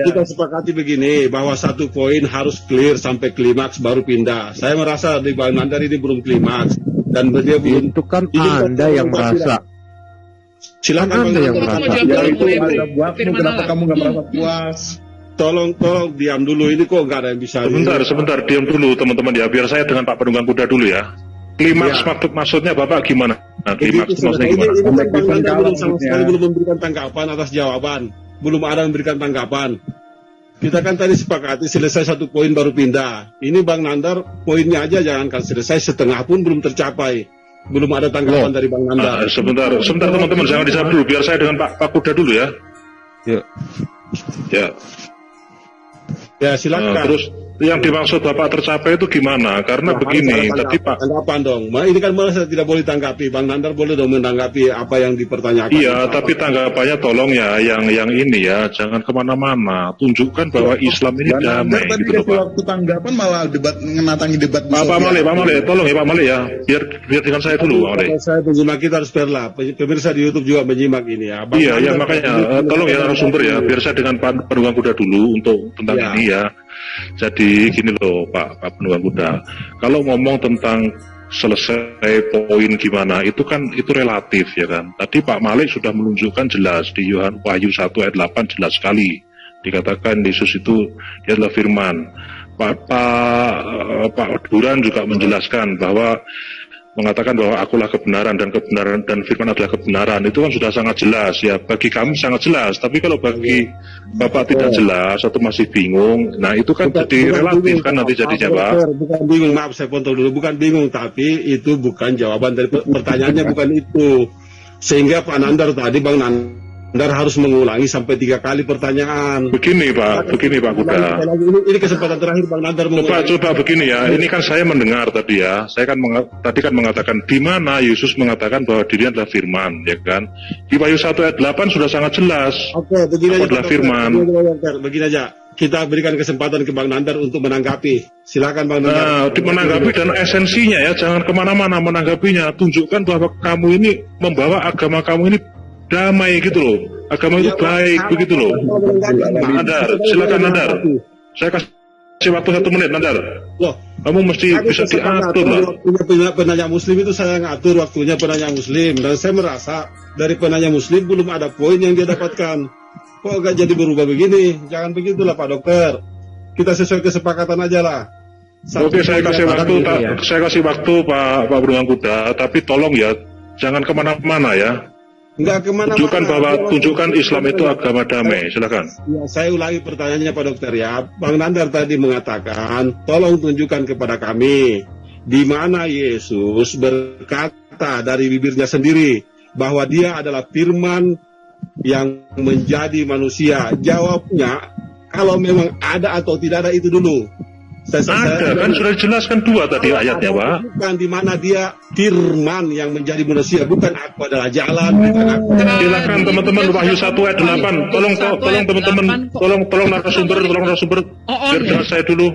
Kita sepakati begini, bahwa satu poin harus clear sampai klimaks baru pindah. Saya merasa di Bang Nandar ini belum klimaks dan dia belum. Itu kan Anda yang merasa. Silakan Anda yang merasa. Kenapa kamu nggak merasa puas? Tolong diam dulu, ini kok nggak ada yang bisa. Sebentar, diam dulu teman-teman ya. Biar saya dengan Pak Penunggang Kuda dulu ya. Klimaks maksudnya Bapak gimana? Nah, klimaks maksudnya gimana? Ini belum sama sekali belum memberikan tanggapan atas jawaban. Belum ada memberikan tanggapan. Kita kan tadi sepakati selesai satu poin baru pindah. Ini Bang Nandar poinnya aja jangankan selesai, setengah pun belum tercapai. Belum ada tanggapan dari Bang Nandar. Sebentar teman-teman, jangan dijawab dulu. Biar saya dengan Pak Kuda dulu ya. Ya silakan. Terus yang dimaksud Bapak tercapai itu gimana? Karena begini, tadi Pak. Tanggapan dong. Ini kan malah saya tidak boleh tanggapi. Bang Nandar boleh dong menanggapi apa yang dipertanyakan. Iya, tapi tanggapannya tolong ya, yang ini ya, jangan kemana-mana. Tunjukkan bahwa Islam ini damai. Gitu loh, Pak. Waktu tanggapan malah mengatangi debat. Pak Malik, tolong ya Pak Malik ya. Biar dengan saya dulu, Pak Malik. Saya penyimak kita harus fair lah. Pemirsa di YouTube juga menyimak ini ya. Iya, makanya tolong ya narasumber ya. Biar saya dengan Pak Penunggang Kuda dulu untuk tentang ini ya. Jadi gini loh Pak Penunggang Kuda, kalau ngomong tentang selesai poin gimana, itu relatif ya kan. Tadi Pak Malik sudah menunjukkan jelas di Wahyu 1 ayat 8 jelas sekali dikatakan Yesus itu dia adalah firman. Pak Duran juga menjelaskan bahwa mengatakan bahwa akulah kebenaran dan firman adalah kebenaran. Itu kan sudah sangat jelas ya, bagi kami sangat jelas. Tapi kalau bagi Bapak tidak jelas atau masih bingung, nah itu kan jadi relatif kan nanti jadinya Pak. Bukan bingung, maaf saya potong dulu, bukan bingung, tapi itu bukan jawaban dari pertanyaannya, bukan itu. Sehingga Pak Nandar tadi, Bang Nandar Nandar harus mengulangi sampai 3 kali pertanyaan. Begini Pak Kuda. Ini kesempatan terakhir Bang Nandar mengulangi. Coba begini ya. Ini kan saya mendengar tadi ya. Saya kan tadi kan mengatakan di mana Yesus mengatakan bahwa dirinya adalah firman, ya kan? Di Wahyu 1 ayat 8 sudah sangat jelas. Oke, begini aja adalah firman. Begini aja. Kita berikan kesempatan ke Bang Nandar untuk menanggapi. Silakan Bang Nandar. Menanggapi dan esensinya ya. Jangan kemana-mana menanggapinya. Tunjukkan bahwa kamu ini membawa agama kamu ini damai gitu loh, agama itu baik begitu loh. Nandar, silakan Nandar. Saya kasih waktu 1 menit Nandar. Loh, kamu mesti bisa diatur lah. Waktunya penanya Muslim itu saya ngatur waktunya penanya Muslim, dan saya merasa dari penanya Muslim belum ada poin yang dia dapatkan. Kok gak jadi berubah begini? Jangan begitulah Pak Dokter. Kita sesuai kesepakatan aja lah. Oke, saya kasih waktu Pak Beruang Kuda, tapi tolong ya jangan kemana-mana ya. Enggak kemana-mana. Tunjukkan Islam itu agama damai. Silakan. Ya, saya ulangi pertanyaannya Pak Dokter ya. Bang Nandar tadi mengatakan, tolong tunjukkan kepada kami di mana Yesus berkata dari bibirnya sendiri bahwa dia adalah firman yang menjadi manusia. Jawabnya, kalau memang ada atau tidak ada itu dulu. Ada, kan sudah dijelaskan 2 tadi ayatnya, Pak. Bukan di mana dia firman yang menjadi manusia, bukan aku adalah jalan, bukan aku. Silakan teman-teman Wahyu 1 ayat 8. Tolong teman-teman, tolong narasumber biar dengar saya dulu.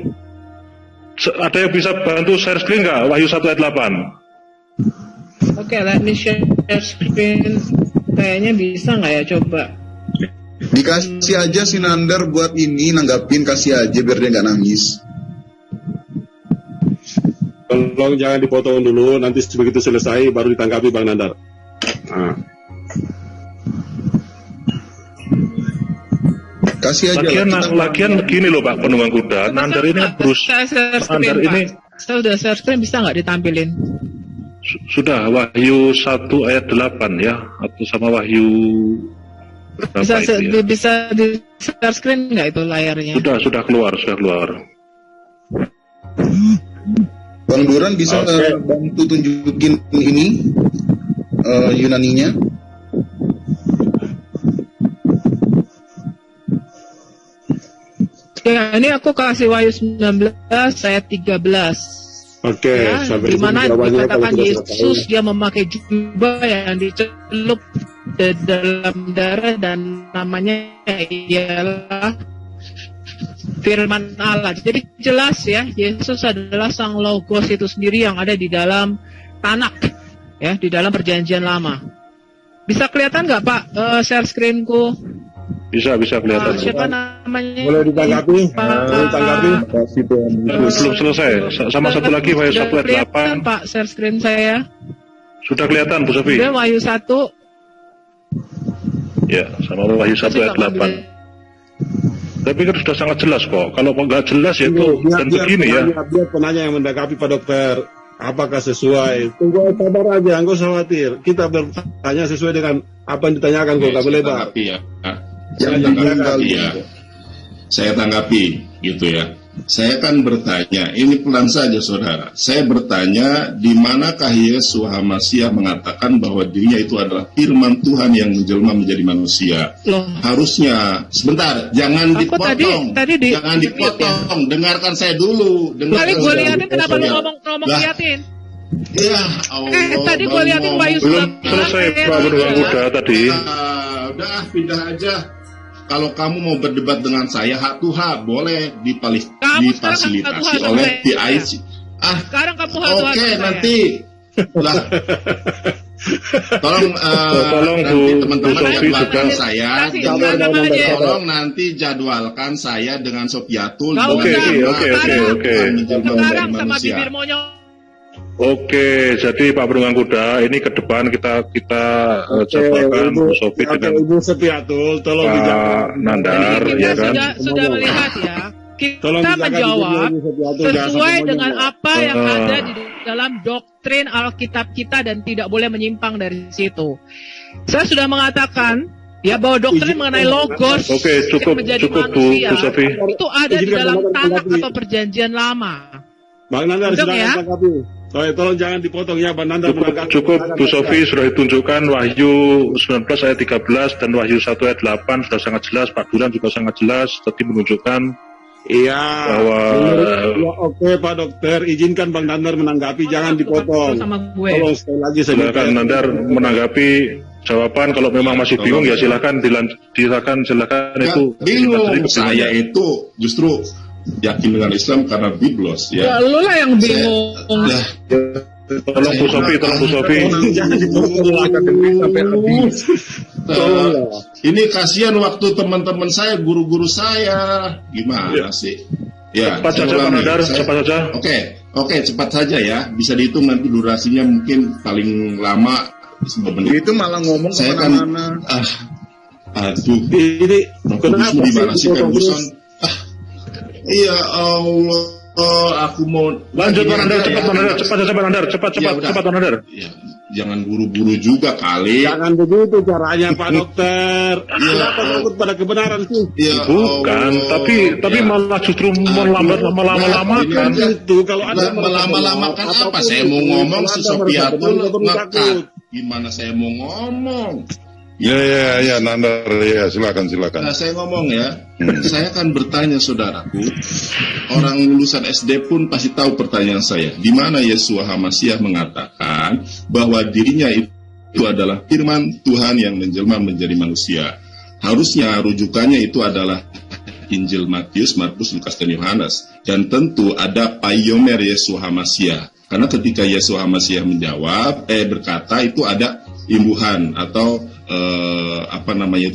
Ada yang bisa bantu share screen nggak Wahyu 1 ayat 8? Oke, let me share screen. Kayaknya bisa nggak ya, coba. Dikasih aja si Nandar buat ini, nanggapin, kasih aja biar dia nggak nangis. Tolong jangan dipotong dulu, nanti begitu selesai baru ditanggapi Bang Nandar. Nah. Kasih aja. Lagian begini loh Pak Penunggang Kuda, Nandar ini berusaha. Nandar ini. Saya udah share screen, bisa nggak ditampilin? Sudah, Wahyu 1 ayat 8 ya, atau sama Wahyu bisa di share screen nggak itu layarnya? Sudah keluar. Bang Duran bisa bantu tunjukin ini Yunaninya? Ya, ini aku kasih Wahyu 19 ayat 13. Oke, ya, di mana dikatakan Yesus dia memakai jubah yang dicelup di dalam darah dan namanya ialah firman Allah. Jadi jelas ya, Yesus adalah sang logos itu sendiri yang ada di dalam Tanakh, ya, di dalam perjanjian lama. Bisa kelihatan nggak Pak share screenku? Bisa kelihatan. Siapa namanya? Boleh ditanggapi? Belum selesai. Sama satu lagi Wahyu 1 ayat 8. Pak, share screen saya. Sudah kelihatan Bu Sofi? Sudah Wahyu 1. Ya, sama Wahyu 1 ayat 8. Tapi kan sudah sangat jelas kok. Kalau nggak jelas ya itu dan begini ya. Biar penanya yang mendakapi Pak Dokter, apakah sesuai? Tunggu sabar aja, nggak usah khawatir. Kita bertanya sesuai dengan apa yang ditanyakan kok, nggak boleh lebar. Saya tanggapi gitu ya. Saya kan bertanya, ini pelan saja saudara. Saya bertanya, di manakah Yesus Hamasiah mengatakan bahwa dirinya itu adalah firman Tuhan yang menjelma menjadi manusia? Loh. Harusnya, sebentar, jangan dipotong. Jangan dipotong, ya? Dengarkan saya dulu. Kali gue liatin, kenapa lu ngomong liatin? Ya Allah. Tadi gue liatin Wahyu 19. Belum selesai Pak Beruang Kuda tadi. Udah, pindah aja. Kalau kamu mau berdebat dengan saya, hak to hak boleh difasilitasi oleh PIC. Sekarang kamu hak. Oke, nanti lah. Tolong nanti teman-teman jadwalkan saya. Tolong nanti jadwalkan saya dengan Sofiatul. Oke. Sekarang sama bibir monyong. Oke, jadi Pak Beruang Kuda, ini ke depan kita jadwalkan Bu Sofi dengan Ibu Sofiatul, tolong Pak Nandar, ya kan? Sudah melihat ya. Kita menjawab sesuai dengan apa yang ada di dalam doktrin Alkitab kita dan tidak boleh menyimpang dari situ. Saya sudah mengatakan ya bahwa doktrin mengenai logos cukup manusia, Bu Sofi. itu ada di dalam Tanakh atau perjanjian lama. Bang Nandar, silakan tanggapi. Tolong jangan dipotong ya, Bang Nanda. Cukup Bu Sofi sudah ditunjukkan Wahyu 19 ayat 13 dan Wahyu 1 ayat 8 sudah sangat jelas. Pak Duran juga sangat jelas tadi menunjukkan bahwa oke Pak Dokter, izinkan Bang Nandar menanggapi, jangan dipotong. Tolong sekali lagi silakan Nandar menanggapi jawaban. Kalau memang masih bingung ya silakan silakan itu. Bingung saya itu justru yakin dengan Islam karena biblos ya. Ya lu lah yang bingung. Tolong Bu Sofi. Jangan dipotong sampai habis. Ini kasihan waktu teman-teman saya, guru-guru saya. Gimana sih? Ya, cepat saja Pak Nandar, cepat saja. Oke, cepat saja ya. Bisa dihitung nanti durasinya mungkin paling lama 10 menit. Itu malah ngomong saya kemana-mana. Aduh. Ini kenapa di mana sih Ferguson? Iya Allah. Aku mau lanjut Pak Nandar, cepat Pak Nandar. Ya, jangan buru-buru juga kali. Jangan begitu caranya Pak Dokter. Kenapa takut pada kebenaran sih? Ya, bukan, tapi malah justru melama-lamakan itu. Kalau ada melama-lamakan apa? Saya mau ngomong si Sofiatul ngekat. Gimana saya mau ngomong? Ya, Nandar, ya, silakan. Nah, saya ngomong ya, saya akan bertanya saudaraku, orang lulusan SD pun pasti tahu pertanyaan saya. Di mana Yeshua HaMashiach mengatakan bahwa dirinya itu adalah firman Tuhan yang menjelma menjadi manusia. Harusnya rujukannya itu adalah Injil Matius, Markus, Lukas, dan Yohanes. Dan tentu ada pioner Yeshua HaMashiach. Karena ketika Yeshua HaMashiach berkata itu ada imbuhan atau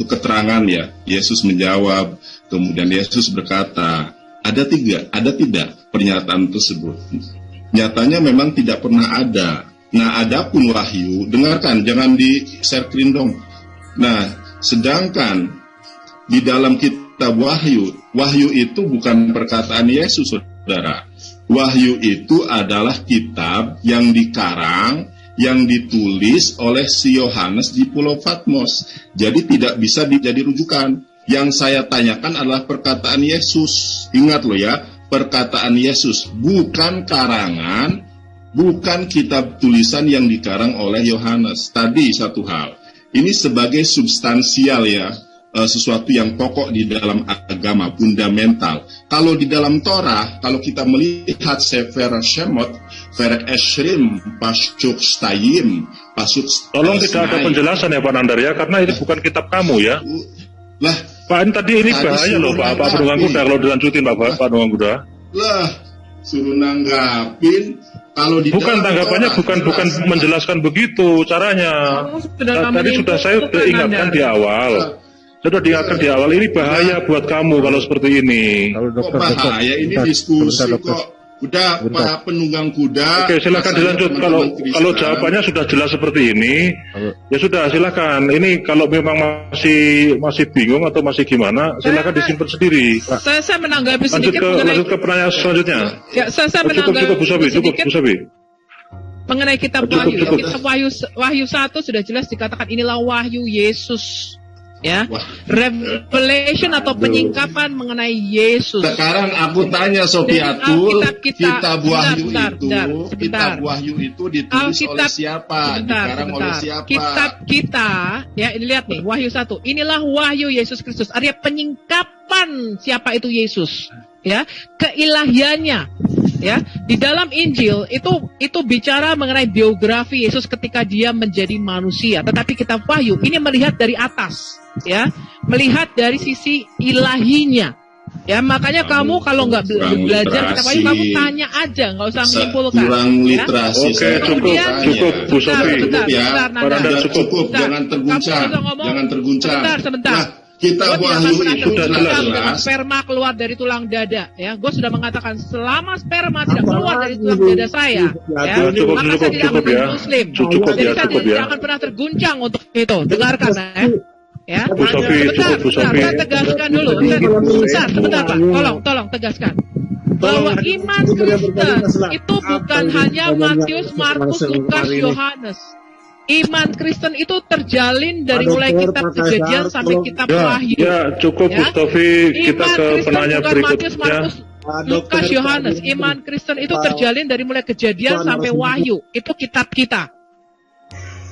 keterangan ya. Yesus menjawab, kemudian Yesus berkata, ada tidak pernyataan tersebut? Nyatanya memang tidak pernah ada. Nah, adapun wahyu, dengarkan, jangan di-share screen dong. Nah, sedangkan di dalam kitab wahyu itu bukan perkataan Yesus, saudara. Wahyu itu adalah kitab yang dikarang, yang ditulis oleh si Yohanes di Pulau Patmos. Jadi tidak bisa dijadi rujukan. Yang saya tanyakan adalah perkataan Yesus. Ingat loh ya, perkataan Yesus, bukan karangan, bukan kitab tulisan yang dikarang oleh Yohanes. Tadi satu hal, ini sebagai substansial ya, sesuatu yang pokok di dalam agama, fundamental. Kalau di dalam Torah, kalau kita melihat Sefer Shemot, Perek Eshrim, Pasuk Stayim, Pasuk. Tolong tidak ada penjelasan ya Pak Nandar ya, karena ini bukan kitab kamu ya. Lah, Pak, ini bahaya loh Pak Penunggang Kuda kalau dilanjutin Pak Penunggang Kuda. Lah, suruh nanggapin. Kalau di bukan tanggapannya Torah, bukan menjelaskan begitu caranya. Tadi sudah saya ingatkan di awal. Sudah diingatkan di awal, ini bahaya buat kamu kalau seperti ini. Bahaya, ini diskusi kok. Udah Pak Penunggang Kuda. Oke, silakan dilanjut. Kalau jawabannya sudah jelas seperti ini, ya sudah silakan. Ini kalau memang masih bingung atau masih gimana, silakan disimpan sendiri. Saya menanggapi sedikit. Lanjut ke pertanyaan selanjutnya. Ya, saya menanggapi cukup Bu Sofi. Mengenai kitab Wahyu, kitab Wahyu 1 sudah jelas dikatakan inilah wahyu Yesus. Ya, revelation atau penyingkapan mengenai Yesus. Sekarang aku tanya Sofiatul, kitab Wahyu itu ditulis oleh siapa? Dikarang oleh siapa? Kitab kita, ya ini lihat nih, Wahyu 1. Inilah wahyu Yesus Kristus. Artinya penyingkapan siapa itu Yesus, ya, keilahiannya. Ya, di dalam Injil itu bicara mengenai biografi Yesus ketika dia menjadi manusia. Tetapi kitab Wahyu ini melihat dari atas, ya, melihat dari sisi ilahinya. Ya, makanya kamu kalau nggak belajar kitab Wahyu, kamu tanya aja, nggak usah menyimpulkan. Kurang literasi. Oke, cukup Bu Sofi. Cukup. Jangan terguncang. Sebentar. Kita Wahyu itu jelas. Sperma keluar dari tulang dada, ya. Gue sudah mengatakan selama sperma tidak keluar dari tulang dada saya, ya, maka saya tidak akan menjadi Muslim. Jadi saya tidak akan pernah terguncang untuk itu. Dengarkan, ya. Sebentar, saya tegaskan dulu. Sebentar Pak, tolong tegaskan. Bahwa iman Kristen itu bukan hanya Matius, Markus, Lukas, Yohanes. Iman Kristen itu terjalin dari mulai kitab Kejadian sampai kitab Wahyu. Ya, cukup Bu Sofi, kita ke penanya berikutnya. Lukas, Yohanes. Iman Kristen itu terjalin dari mulai Kejadian sampai Wahyu. Itu kitab kita.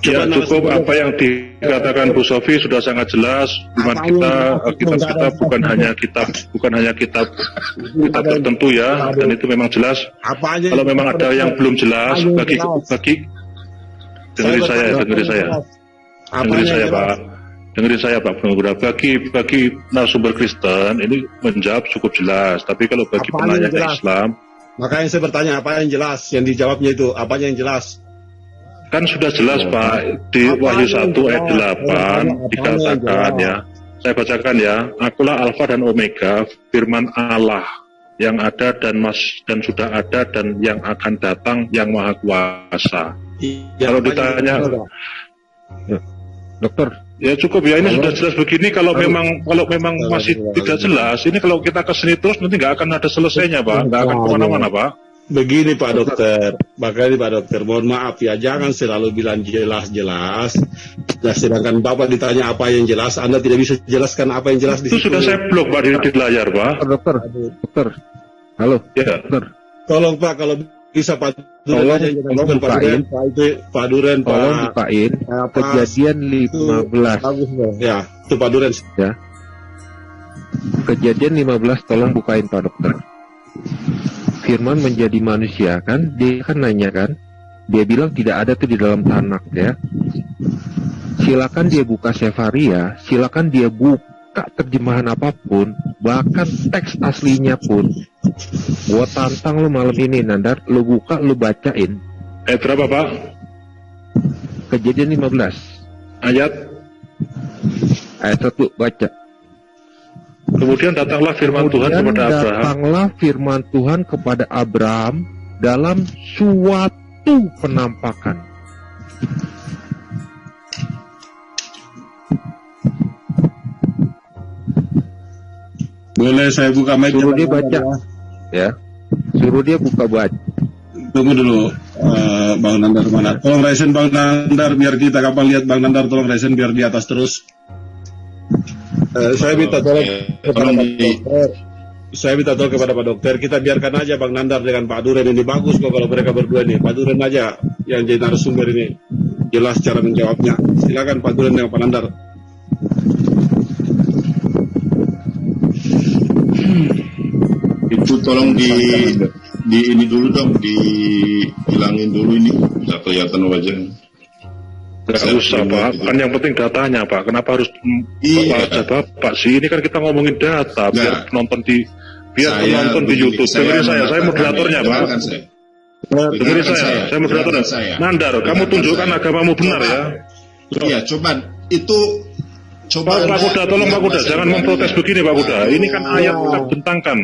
Ya, cukup apa yang dikatakan Bu Sofi sudah sangat jelas. Iman kita bukan hanya kitab tertentu ya, dan itu memang jelas. Kalau memang ada yang belum jelas, bagi dengerin saya Pak Pengurus. Bagi narasumber Kristen ini menjawab cukup jelas. Tapi kalau bagi penanya ke Islam, makanya saya bertanya apa yang jelas, yang dijawabnya itu apanya yang jelas? Kan sudah jelas Pak, di Wahyu 1 ayat 8 dikatakan ya, saya bacakan ya, akulah Alfa dan Omega, firman Allah yang ada dan sudah ada dan yang akan datang, yang maha kuasa. Kalau ditanya, Dokter, ya cukup ya, ini sudah jelas begini. Kalau memang masih tidak jelas, ini kalau kita kesini terus nanti nggak akan ada selesainya Pak, nggak akan kemana-mana Pak. Begini Pak Dokter, makanya Pak Dokter, mohon maaf ya, jangan selalu bilang jelas-jelas. Nah, sedangkan Bapak ditanya apa yang jelas, Anda tidak bisa jelaskan apa yang jelas di situ. Itu sudah saya blok Pak di layar Pak. Dokter, halo, ya. Dokter. Tolong Pak, kalau bisa Pak Duren aja, tolong dipain, Pak Duren, tolong dipain, Kejadian 15. Ya, itu Pak Duren. Ya. Kejadian 15, tolong bukain Pak Dokter. Firman menjadi manusia kan, dia kan nanya kan, dia bilang tidak ada tuh di dalam tanah ya. Silakan dia buka Sefaria, silakan dia buka terjemahan apapun, bahkan teks aslinya pun. Gua tantang lu malam ini Nandar, lu buka, lu bacain. Berapa Pak? Kejadian 15 ayat 1, baca. Kemudian datanglah firman Tuhan kepada Abraham. Datanglah firman Tuhan kepada Abraham dalam suatu penampakan. Boleh saya buka mic? Suruh dia baca. Ya. Suruh dia buka baca. Tunggu dulu, Bang Nandar mana? Tolong resen Bang Nandar biar kita kapan lihat Bang Nandar, tolong resen biar di atas terus. Saya minta tolong kepada Pak Dokter. Saya minta tolong kepada Pak Dokter. Kita biarkan aja Bang Nandar dengan Pak Duren, ini bagus kok kalau mereka berdua ini. Pak Duren aja yang jadi narasumber ini, jelas cara menjawabnya. Silakan Pak Duren dengan Pak Nandar. Itu tolong di ini dulu dong, dihilangin dulu ini, nggak kelihatan wajahnya. Nggak usah Pak, kan yang penting datanya Pak. Kenapa harus baca Bapak sih? Ini kan kita ngomongin data, biar penonton di YouTube. Dengerin saya moderatornya Pak. Dengerin saya moderatornya. Nandar, kamu tunjukkan agamamu benar ya. Iya, coba Pak Kuda, tolong Pak Kuda, jangan memprotes begini Pak Kuda. Ini kan ayat kita bentangkan.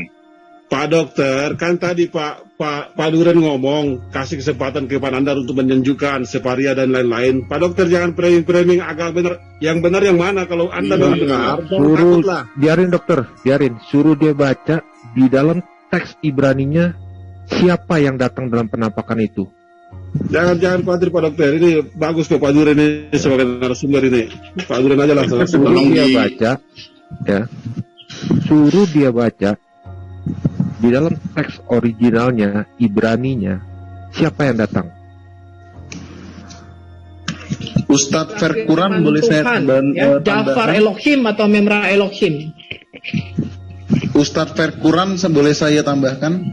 Pak Dokter, kan tadi Pak Duren ngomong kasih kesempatan ke Pak Nandar untuk menunjukkan Sefaria dan lain-lain. Pak Dokter jangan framing agak benar. Yang benar yang mana? Kalau Anda benar, suruh biarin Dokter, biarin. Suruh dia baca di dalam teks Ibraninya siapa yang datang dalam penampakan itu. Jangan khawatir Pak Dokter, ini bagus kok Pak Duren ini sebagai narasumber ini. Pak Duren aja lah. Suruh dia baca, ya. Suruh dia baca. Di dalam teks originalnya, Ibraninya, siapa yang datang? Ustadz Verkuran boleh saya Jafar Elohim atau Memra Elohim? Ustadz Verkuran boleh saya tambahkan?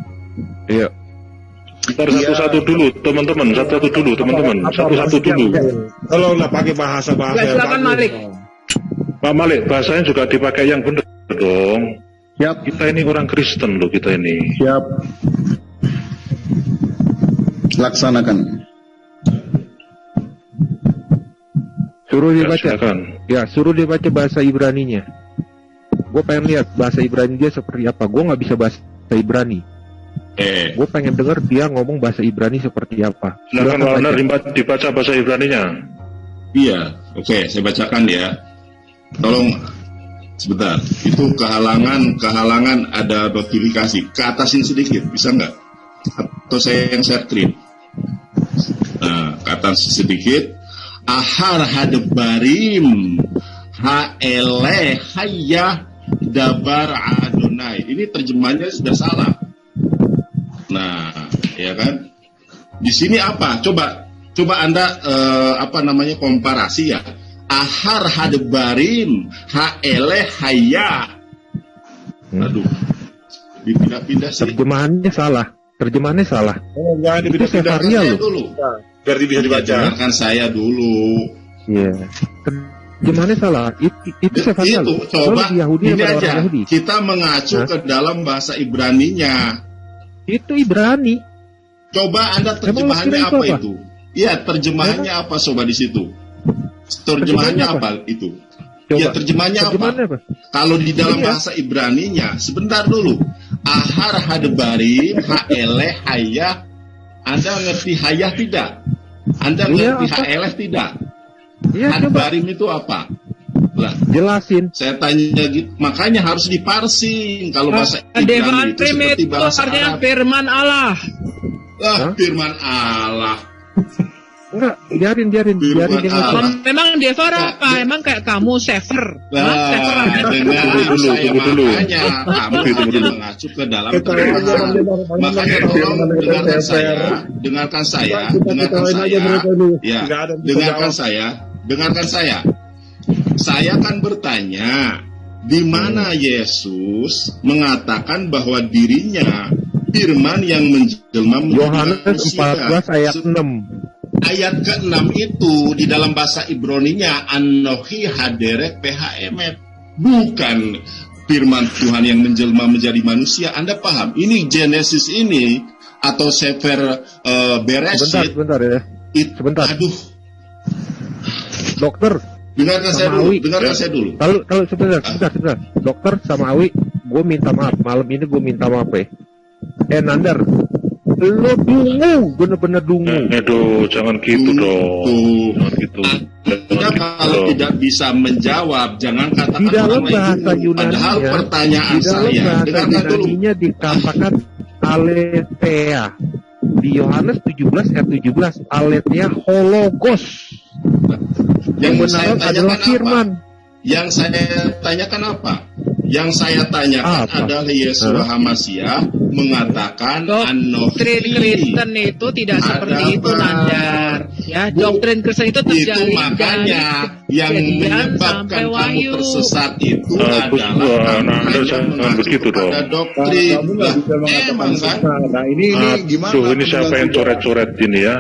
Iya. Ntar satu-satu dulu, teman-teman. Satu-satu dulu. Tolonglah pakai bahasa silakan Malik. Pak Malik, bahasanya juga dipakai yang benar dong. Siap. Kita ini orang Kristen loh, kita ini. Siap. Laksanakan. Suruh dia baca. Ya, suruh dia baca bahasa Ibraninya. Gue pengen lihat bahasa Ibrani dia seperti apa. Gue nggak bisa bahasa Ibrani. Gue pengen dengar dia ngomong bahasa Ibrani seperti apa. Silakan Warner dibaca bahasa Ibraninya. Iya, oke, saya bacakan ya. Tolong sebentar. Itu kehalangan ada notifikasi. Ke atasin sedikit, bisa nggak? Atau saya yang share screen. Nah, ke atas sedikit. Ahar hadebarim haele hayah dabar Adonai. Ini terjemahannya sudah salah. Nah, ya kan? Di sini apa? Coba Anda komparasi ya. Ahar hadebarim haele haya. Aduh, dipindah-pindah sih. Terjemahannya salah. Oh, enggak, Itu Sefaria loh. Dulu. Biar bisa dibaca. Dengarkan saya dulu. Iya. Terjemahannya salah. Itu Sefaria loh. Coba Yahudi ini aja. Yahudi. Kita mengacu ke dalam bahasa Ibraninya. Itu Ibrani. Coba Anda terjemahannya apa itu? Iya, terjemahannya apa coba di situ? Terjemahannya apa itu? Ya, terjemahannya apa? Kalau di dalam bahasa Ibraninya, sebentar dulu. Ahar hadebarim haeleh hayah. Anda ngerti hayah tidak? Anda ngerti haeleh tidak? Hadebarim itu apa? Lah, jelasin. Saya tanya gitu, makanya harus diparsing. Kalau bahasa Ibrani itu seperti bahasa Arab. Firman Allah. Firman Allah. Enggak, biarin dia memang dia suara apa? Emang kayak kamu Sefer. Tunggu dulu. Kamu mengacu ke dalam makanya tolong dengarkan saya. Ya, dengarkan saya. Saya akan bertanya, di mana Yesus mengatakan bahwa dirinya firman yang menjelma menjadi Yohanes 14 ayat 6. Ayat ke-6 itu di dalam bahasa Ibraninya Anohi haderek PHMet, bukan firman Tuhan yang menjelma menjadi manusia. Anda paham? Ini Genesis ini atau Sefer Bereshit. Sebentar ya. Sebentar. Aduh. Dokter, dengarkan saya dulu. Kalau sebentar. Dokter sama Awi, gue minta maaf. Malam ini gue minta maaf ya. Nandar, lo dungu, bener-bener dungu. Aduh, jangan gitu dong. Jangan gitu. Kalau tidak bisa menjawab, jangan katakan di dalam bahasa Yunani. Padahal pertanyaan saya, dengarkan dulu. Dikatakan aletheia. Di Yohanes 17 ayat 17, aletheia hologos. Yang saya tanyakan firman. Yang saya tanyakan apa? Yang saya tanyakan adalah Yesus Hamasiah mengatakan doktrin Kristen itu tidak seperti itu, Nandar. Ya, doktrin Kristen itu terjadi itu makanya yang menyebabkan kamu tersesat itu adalah jangan begitu dong. Ada doktrin. Emang kan? Nah, ini gimana? Ini siapa yang coret-coret ini ya?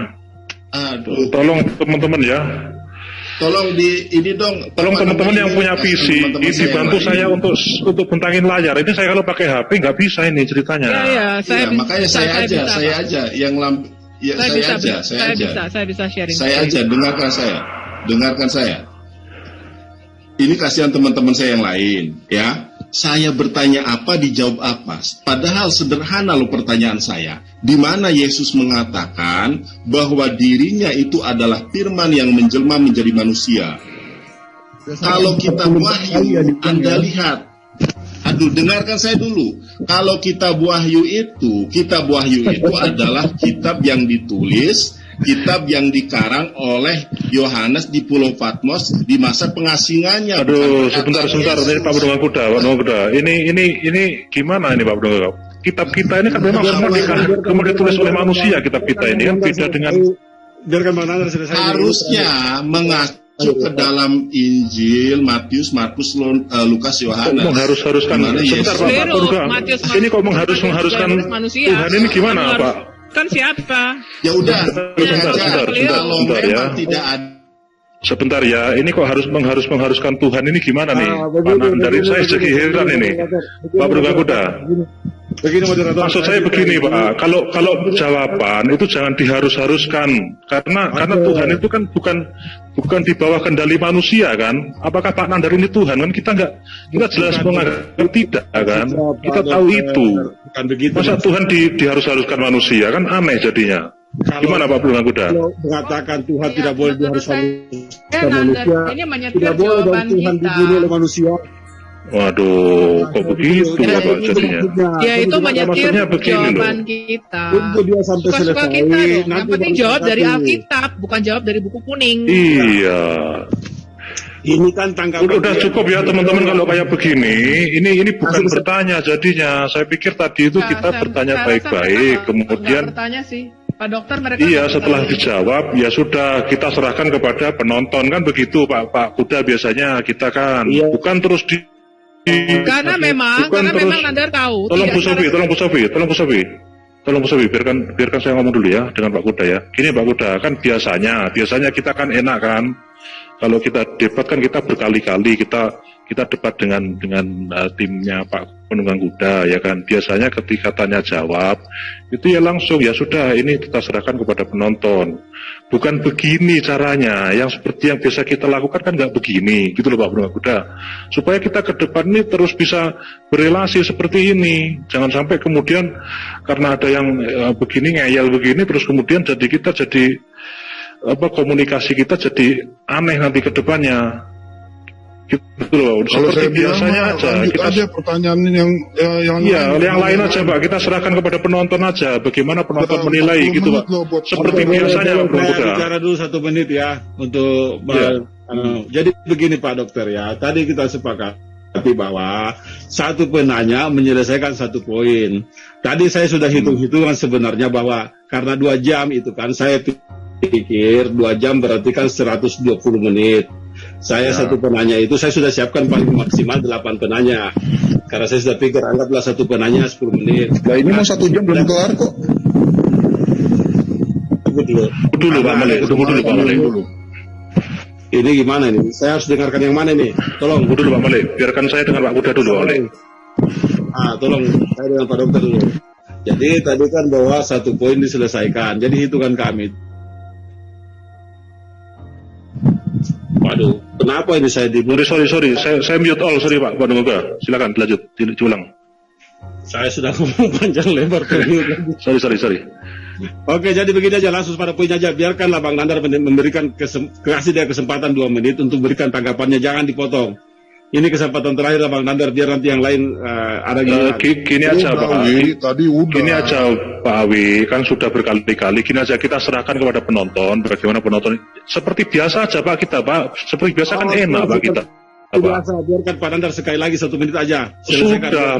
Aduh. Tolong teman-teman ya. Tolong tolong teman-teman yang punya PC dibantu saya untuk bentangin layar. Ini saya kalau pakai HP nggak bisa ini ceritanya. Makanya saya aja yang saya bisa sharing. Saya aja dengarkan saya. Ini kasihan teman-teman saya yang lain, ya. Saya bertanya apa, dijawab apa. Padahal sederhana loh pertanyaan saya. Di mana Yesus mengatakan bahwa dirinya itu adalah firman yang menjelma menjadi manusia. Kalau kita wahyu, Anda lihat. Aduh, dengarkan saya dulu. Kalau kitab wahyu itu adalah kitab yang ditulis, kitab yang dikarang oleh Yohanes di Pulau Patmos di masa pengasingannya. Aduh, sebentar. Ini Pak Bendungan Kuda. Ini gimana ini Pak Bendungan? Kitab kita ini kan memang semua ditulis oleh manusia. Kitab kita ini kan beda dengan. Harusnya mengacu ke dalam Injil, Matius, Markus, Lukas, Yohanes. Mengharuskan. Sebentar Pak Bendungan. Ini kok mengharuskan Tuhan ini gimana Pak? Kan siapa? Ya udah, sebentar ya. Tidak ada. Sebentar ya, ini kok mengharuskan Tuhan ini gimana nih? Pak Nandar, saya jadi heran ini. Pak Bendungan Kuda. Maksud saya begini Pak, kalau jawaban itu jangan diharus-haruskan, karena Tuhan itu kan bukan di bawah kendali manusia kan? Apakah Pak Nandar ini Tuhan kan? Kita jelas menganggap tidak kan? Kita tahu itu. Masa Tuhan diharus-haruskan manusia kan aneh jadinya. Gimana Pak Bendungan Kuda? Kalau mengatakan Tuhan tidak boleh diharus-haruskan manusia, tidak boleh dong Tuhan dibunuh oleh manusia. Waduh, kok begitu Bapak jadinya? Ya itu menyetir jawaban kita. Tunggu dia sampai selesai. Yang penting jawab dari Alkitab, bukan jawab dari buku kuning. Iya. Ini kan tanggapan. Udah cukup ya teman-teman kalau kayak begini. Ini bukan bertanya jadinya. Saya pikir tadi itu kita bertanya baik-baik, kemudian bertanya sih. Pak Dokter mereka setelah dijawab ya sudah kita serahkan kepada penonton kan begitu Pak Kuda biasanya kita kan bukan terus karena memang Nandar tahu. Tolong Bu Sofi, biarkan saya ngomong dulu ya dengan Pak Kuda ya. Gini Pak Kuda, kan biasanya kita kan enak kan kalau kita debat kan kita berkali-kali kita debat dengan timnya Pak Penunggang Kuda ya kan. Biasanya ketika tanya jawab itu ya langsung ya sudah ini kita serahkan kepada penonton. Bukan begini caranya. Yang seperti yang biasa kita lakukan kan nggak begini gitu loh Pak Penunggang Kuda. Supaya kita ke depan ini terus bisa berelasi seperti ini. Jangan sampai kemudian karena ada yang begini ngeyel begini terus kemudian jadi komunikasi kita jadi aneh nanti ke depannya. Gitu loh. Kalau seperti biasanya aja pertanyaan yang lain aja Pak, kita serahkan kepada penonton aja bagaimana penonton menilai gitu Pak. Seperti biasanya Pak. Saya bicara dulu 1 menit ya untuk jadi begini Pak Dokter ya. Tadi kita sepakati bahwa satu penanya menyelesaikan 1 poin. Tadi saya sudah hitung-hitungan sebenarnya bahwa karena 2 jam itu kan saya pikir 2 jam berarti kan 120 menit. Saya 1 penanya itu saya sudah siapkan paling maksimal 8 penanya. Karena saya sudah pikir anggaplah 1 penanya 10 menit. Nah ini mau 1 jam belum kelar kok. Tunggu dulu Pak Malik. Ini gimana nih? Saya harus dengarkan yang mana nih? Tolong. Tunggu dulu Pak Malik. Biarkan saya dengan Pak Kuda dulu Malik. Tolong saya dengan Pak Dokter dulu. Jadi tadi kan bahwa 1 poin diselesaikan. Jadi hitungan kami. Waduh, kenapa ini saya sorry, saya mute all, sorry Pak Penunggang. Silakan lanjut, diulang. Saya sudah ngomong panjang lebar. sorry. Oke, jadi begini aja, langsung pada poin aja. Biarkanlah Bang Nandar memberikan kasih dia kesempatan 2 menit untuk berikan tanggapannya, jangan dipotong. Ini kesempatan terakhir Bang Nandar, biar nanti yang lain ada gini aja Pak Awi. Gini aja Pak Awi, kan sudah berkali-kali. Gini aja kita serahkan kepada penonton, bagaimana penonton. Seperti biasa aja Pak kita Pak, seperti biasa kan enak Pak kita. Biasa, biarkan Pak Nandar sekali lagi 1 menit aja. Sudah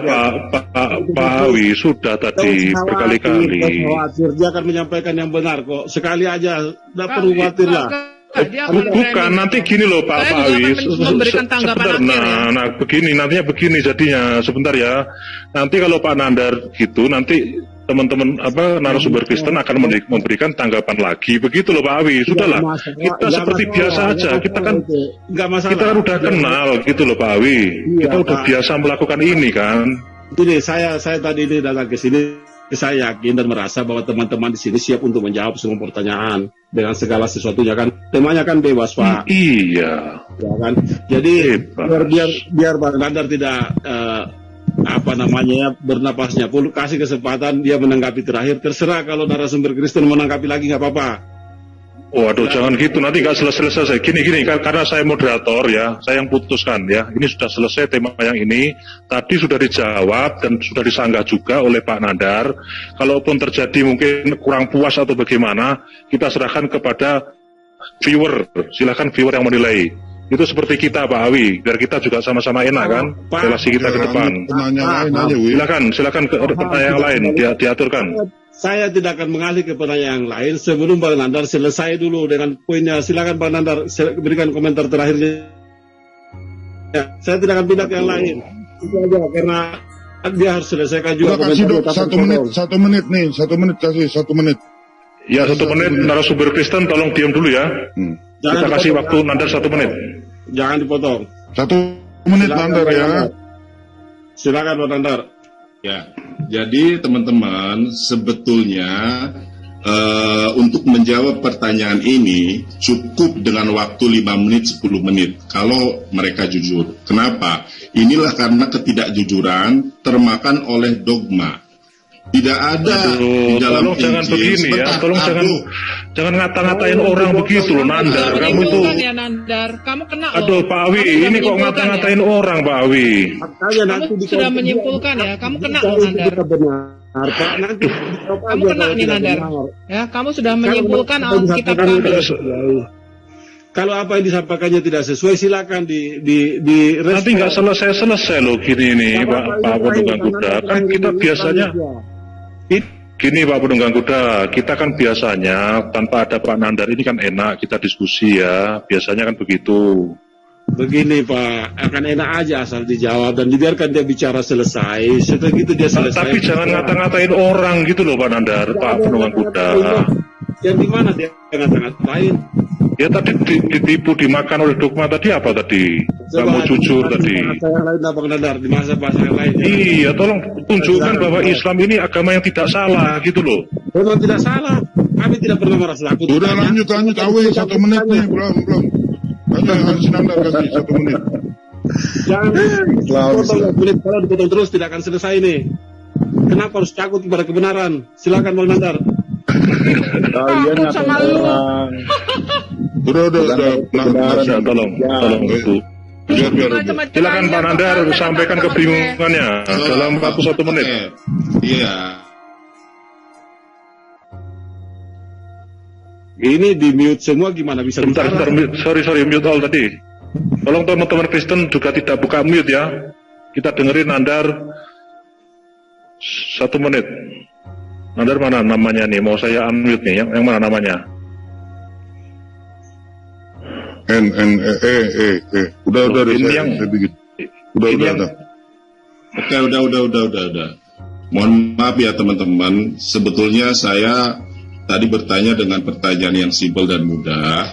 Pak Awi, sudah tadi berkali-kali. Dia akan menyampaikan yang benar kok. Sekali aja, tidak perlu khawatir lah. Bukan, nanti gini loh Pak Awi. Memberikan tanggapan Nah, nantinya begini jadinya. Sebentar ya. Nanti kalau Pak Nandar gitu, nanti teman-teman narasumber Kristen akan memberikan tanggapan lagi. Begitu loh Pak Awi. Sudahlah. Kita seperti biasa aja. Kita kan udah kenal gitu loh Pak Awi. Kita udah biasa melakukan ini kan. Ini saya tadi ini datang ke sini. Saya yakin dan merasa bahwa teman-teman di sini siap untuk menjawab semua pertanyaan dengan segala sesuatunya kan. Temanya kan bebas Pak. Iya. Ya kan. Jadi biar Bang Nandar tidak bernapasnya pun kasih kesempatan dia menanggapi terakhir. Terserah kalau narasumber Kristen menanggapi lagi nggak apa-apa. Waduh, jangan gitu, nanti nggak selesai. Gini, karena saya moderator ya, saya yang putuskan ya. Ini sudah selesai tema yang ini. Tadi sudah dijawab dan sudah disanggah juga oleh Pak Nandar. Kalaupun terjadi mungkin kurang puas atau bagaimana, kita serahkan kepada viewer. Silakan viewer yang menilai. Itu seperti kita Pak Awi, biar kita juga sama-sama enak kan, relasi kita ke depan. Silakan ke pertanyaan yang lain, diaturkan. Saya tidak akan mengalih ke pertanyaan yang lain sebelum Bang Nandar selesai dulu dengan poinnya. Silakan Bang Nandar berikan komentar terakhirnya. Ya, saya tidak akan pindah ke yang lain. Itu aja karena dia harus selesaikan juga. Kasih dok 1 menit nih, 1 menit kasih 1 menit. Ya 1 menit narasumber Kristen tolong diam dulu ya. Kita kasih waktu Nandar 1 menit. Jangan dipotong. 1 menit Nandar ya. Silakan Bang Nandar. Ya, jadi teman-teman sebetulnya untuk menjawab pertanyaan ini cukup dengan waktu 5 menit 10 menit kalau mereka jujur. Kenapa? Inilah karena ketidakjujuran termakan oleh dogma. Tidak ada di dalam tolong jangan begini ya, tolong jangan ngata-ngatain orang begitu loh Nandar. Kamu itu ya Nandar, kamu kena. Aduh Pak Awi, ini kok ngata-ngatain orang Pak Awi. Kamu sudah menyimpulkan ya, kamu kena loh Nandar. Kamu kena nih Nandar. Ya, kamu sudah menyimpulkan Alkitab kami. Kalau apa yang disampaikannya tidak sesuai, silakan di Nanti nggak selesai loh gini nih, Pak Penunggang Kuda. Kan kita biasanya gini, Pak Penunggang Kuda, kita kan biasanya tanpa ada Pak Nandar ini kan enak kita diskusi ya. Biasanya kan begitu. Begini Pak, akan enak aja asal dijawab dan dibiarkan dia bicara selesai. Setelah itu dia selesai. Tapi jangan ngata-ngatain orang gitu loh Pak Nandar, Pak Penunggang Kuda. Yang di mana dia ngata-ngatain? Ya tadi ditipu, dimakan oleh dogma tadi apa tadi? Kamu jujur tadi. Yang lain Bang Nandar, di masa bahasa yang lain. Iya, tolong tunjukkan bahwa Islam ini agama yang tidak salah gitu loh. Memang tidak salah. Kami tidak pernah merasa takut. Udah lanjut, awe 1 menit nih, belum. Harus Nandar kasih 1 menit. Jangan dipotong menit, kalau dipotong terus tidak akan selesai nih. Kenapa harus takut kepada kebenaran? Silakan Bang Nandar. Kalian ngatain orang. Udah. Tolong itu. Biar. Silakan Pak Nandar sampaikan kebingungannya dalam 41 menit. Iya. Ini di mute semua, gimana bisa Sebentar, sorry mute all tadi. Tolong teman-teman Kristen juga tidak buka mute ya. Kita dengerin Nandar 1 menit. Nandar mana namanya nih? Mau saya unmute nih, yang mana namanya? Udah Ini saya bikin. Udah. Oke, udah. Mohon maaf ya teman-teman. Sebetulnya saya tadi bertanya dengan pertanyaan yang simpel dan mudah.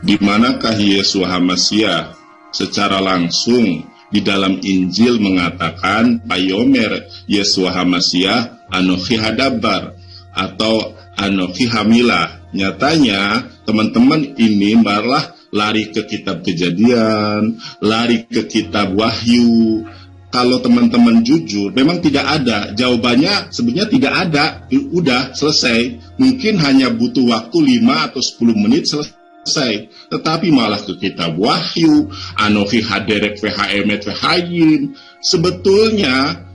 Di manakah Yeshua HaMashiach secara langsung di dalam Injil mengatakan Payomer Yeshua HaMashiach Anochi Hadabar atau Anochi Hamilah? Nyatanya teman-teman ini malah lari ke kitab Kejadian, lari ke kitab Wahyu. Kalau teman-teman jujur, memang tidak ada. Jawabannya sebenarnya tidak ada. Udah selesai. Mungkin hanya butuh waktu 5 atau 10 menit selesai. Tetapi malah ke kitab Wahyu, Anochi Haderek Vhemet Vhayin. Sebetulnya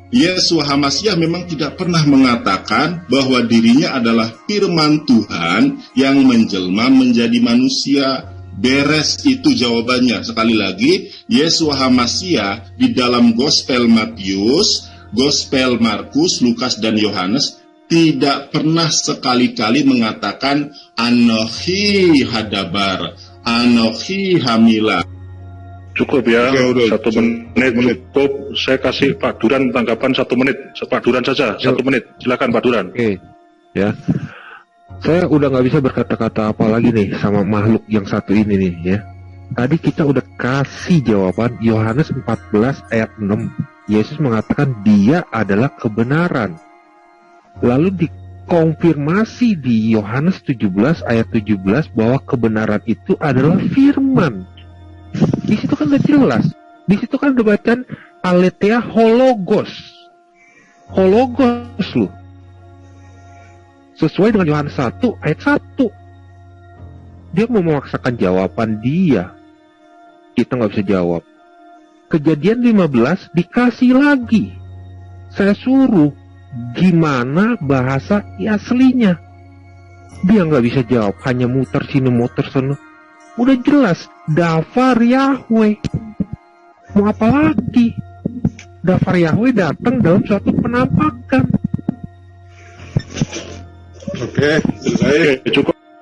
Yeshua HaMashiach memang tidak pernah mengatakan bahwa dirinya adalah firman Tuhan yang menjelma menjadi manusia. Beres itu jawabannya. Sekali lagi, Yeshua HaMashiach di dalam Gospel Matius, Gospel Markus, Lukas, dan Yohanes tidak pernah sekali-kali mengatakan Anochi Hadabar, Anochi Hamilah. Cukup ya, Oke, 1 menit cukup. Saya kasih Pak Duran tanggapan 1 menit. Pak Duran saja 1 menit. Silakan Pak Duran. Oke, ya. Saya udah nggak bisa berkata-kata apa lagi nih sama makhluk yang satu ini nih ya. Tadi kita udah kasih jawaban Yohanes 14 ayat 6. Yesus mengatakan dia adalah kebenaran. Lalu dikonfirmasi di Yohanes 17 ayat 17 bahwa kebenaran itu adalah firman. Di situ kan udah jelas. Di situ kan udah bacaan aletheia hologos. Hologos loh. Sesuai dengan Yohanes 1 ayat 1. Dia mau memaksakan jawaban dia. Kita nggak bisa jawab. Kejadian 15 dikasih lagi. Saya suruh gimana bahasa aslinya. Dia nggak bisa jawab. Hanya muter sini muter sana. Udah jelas. Dafar Yahweh. Mau apa lagi? Dafar Yahweh datang dalam suatu penampakan. Oke, selesai. Cukup.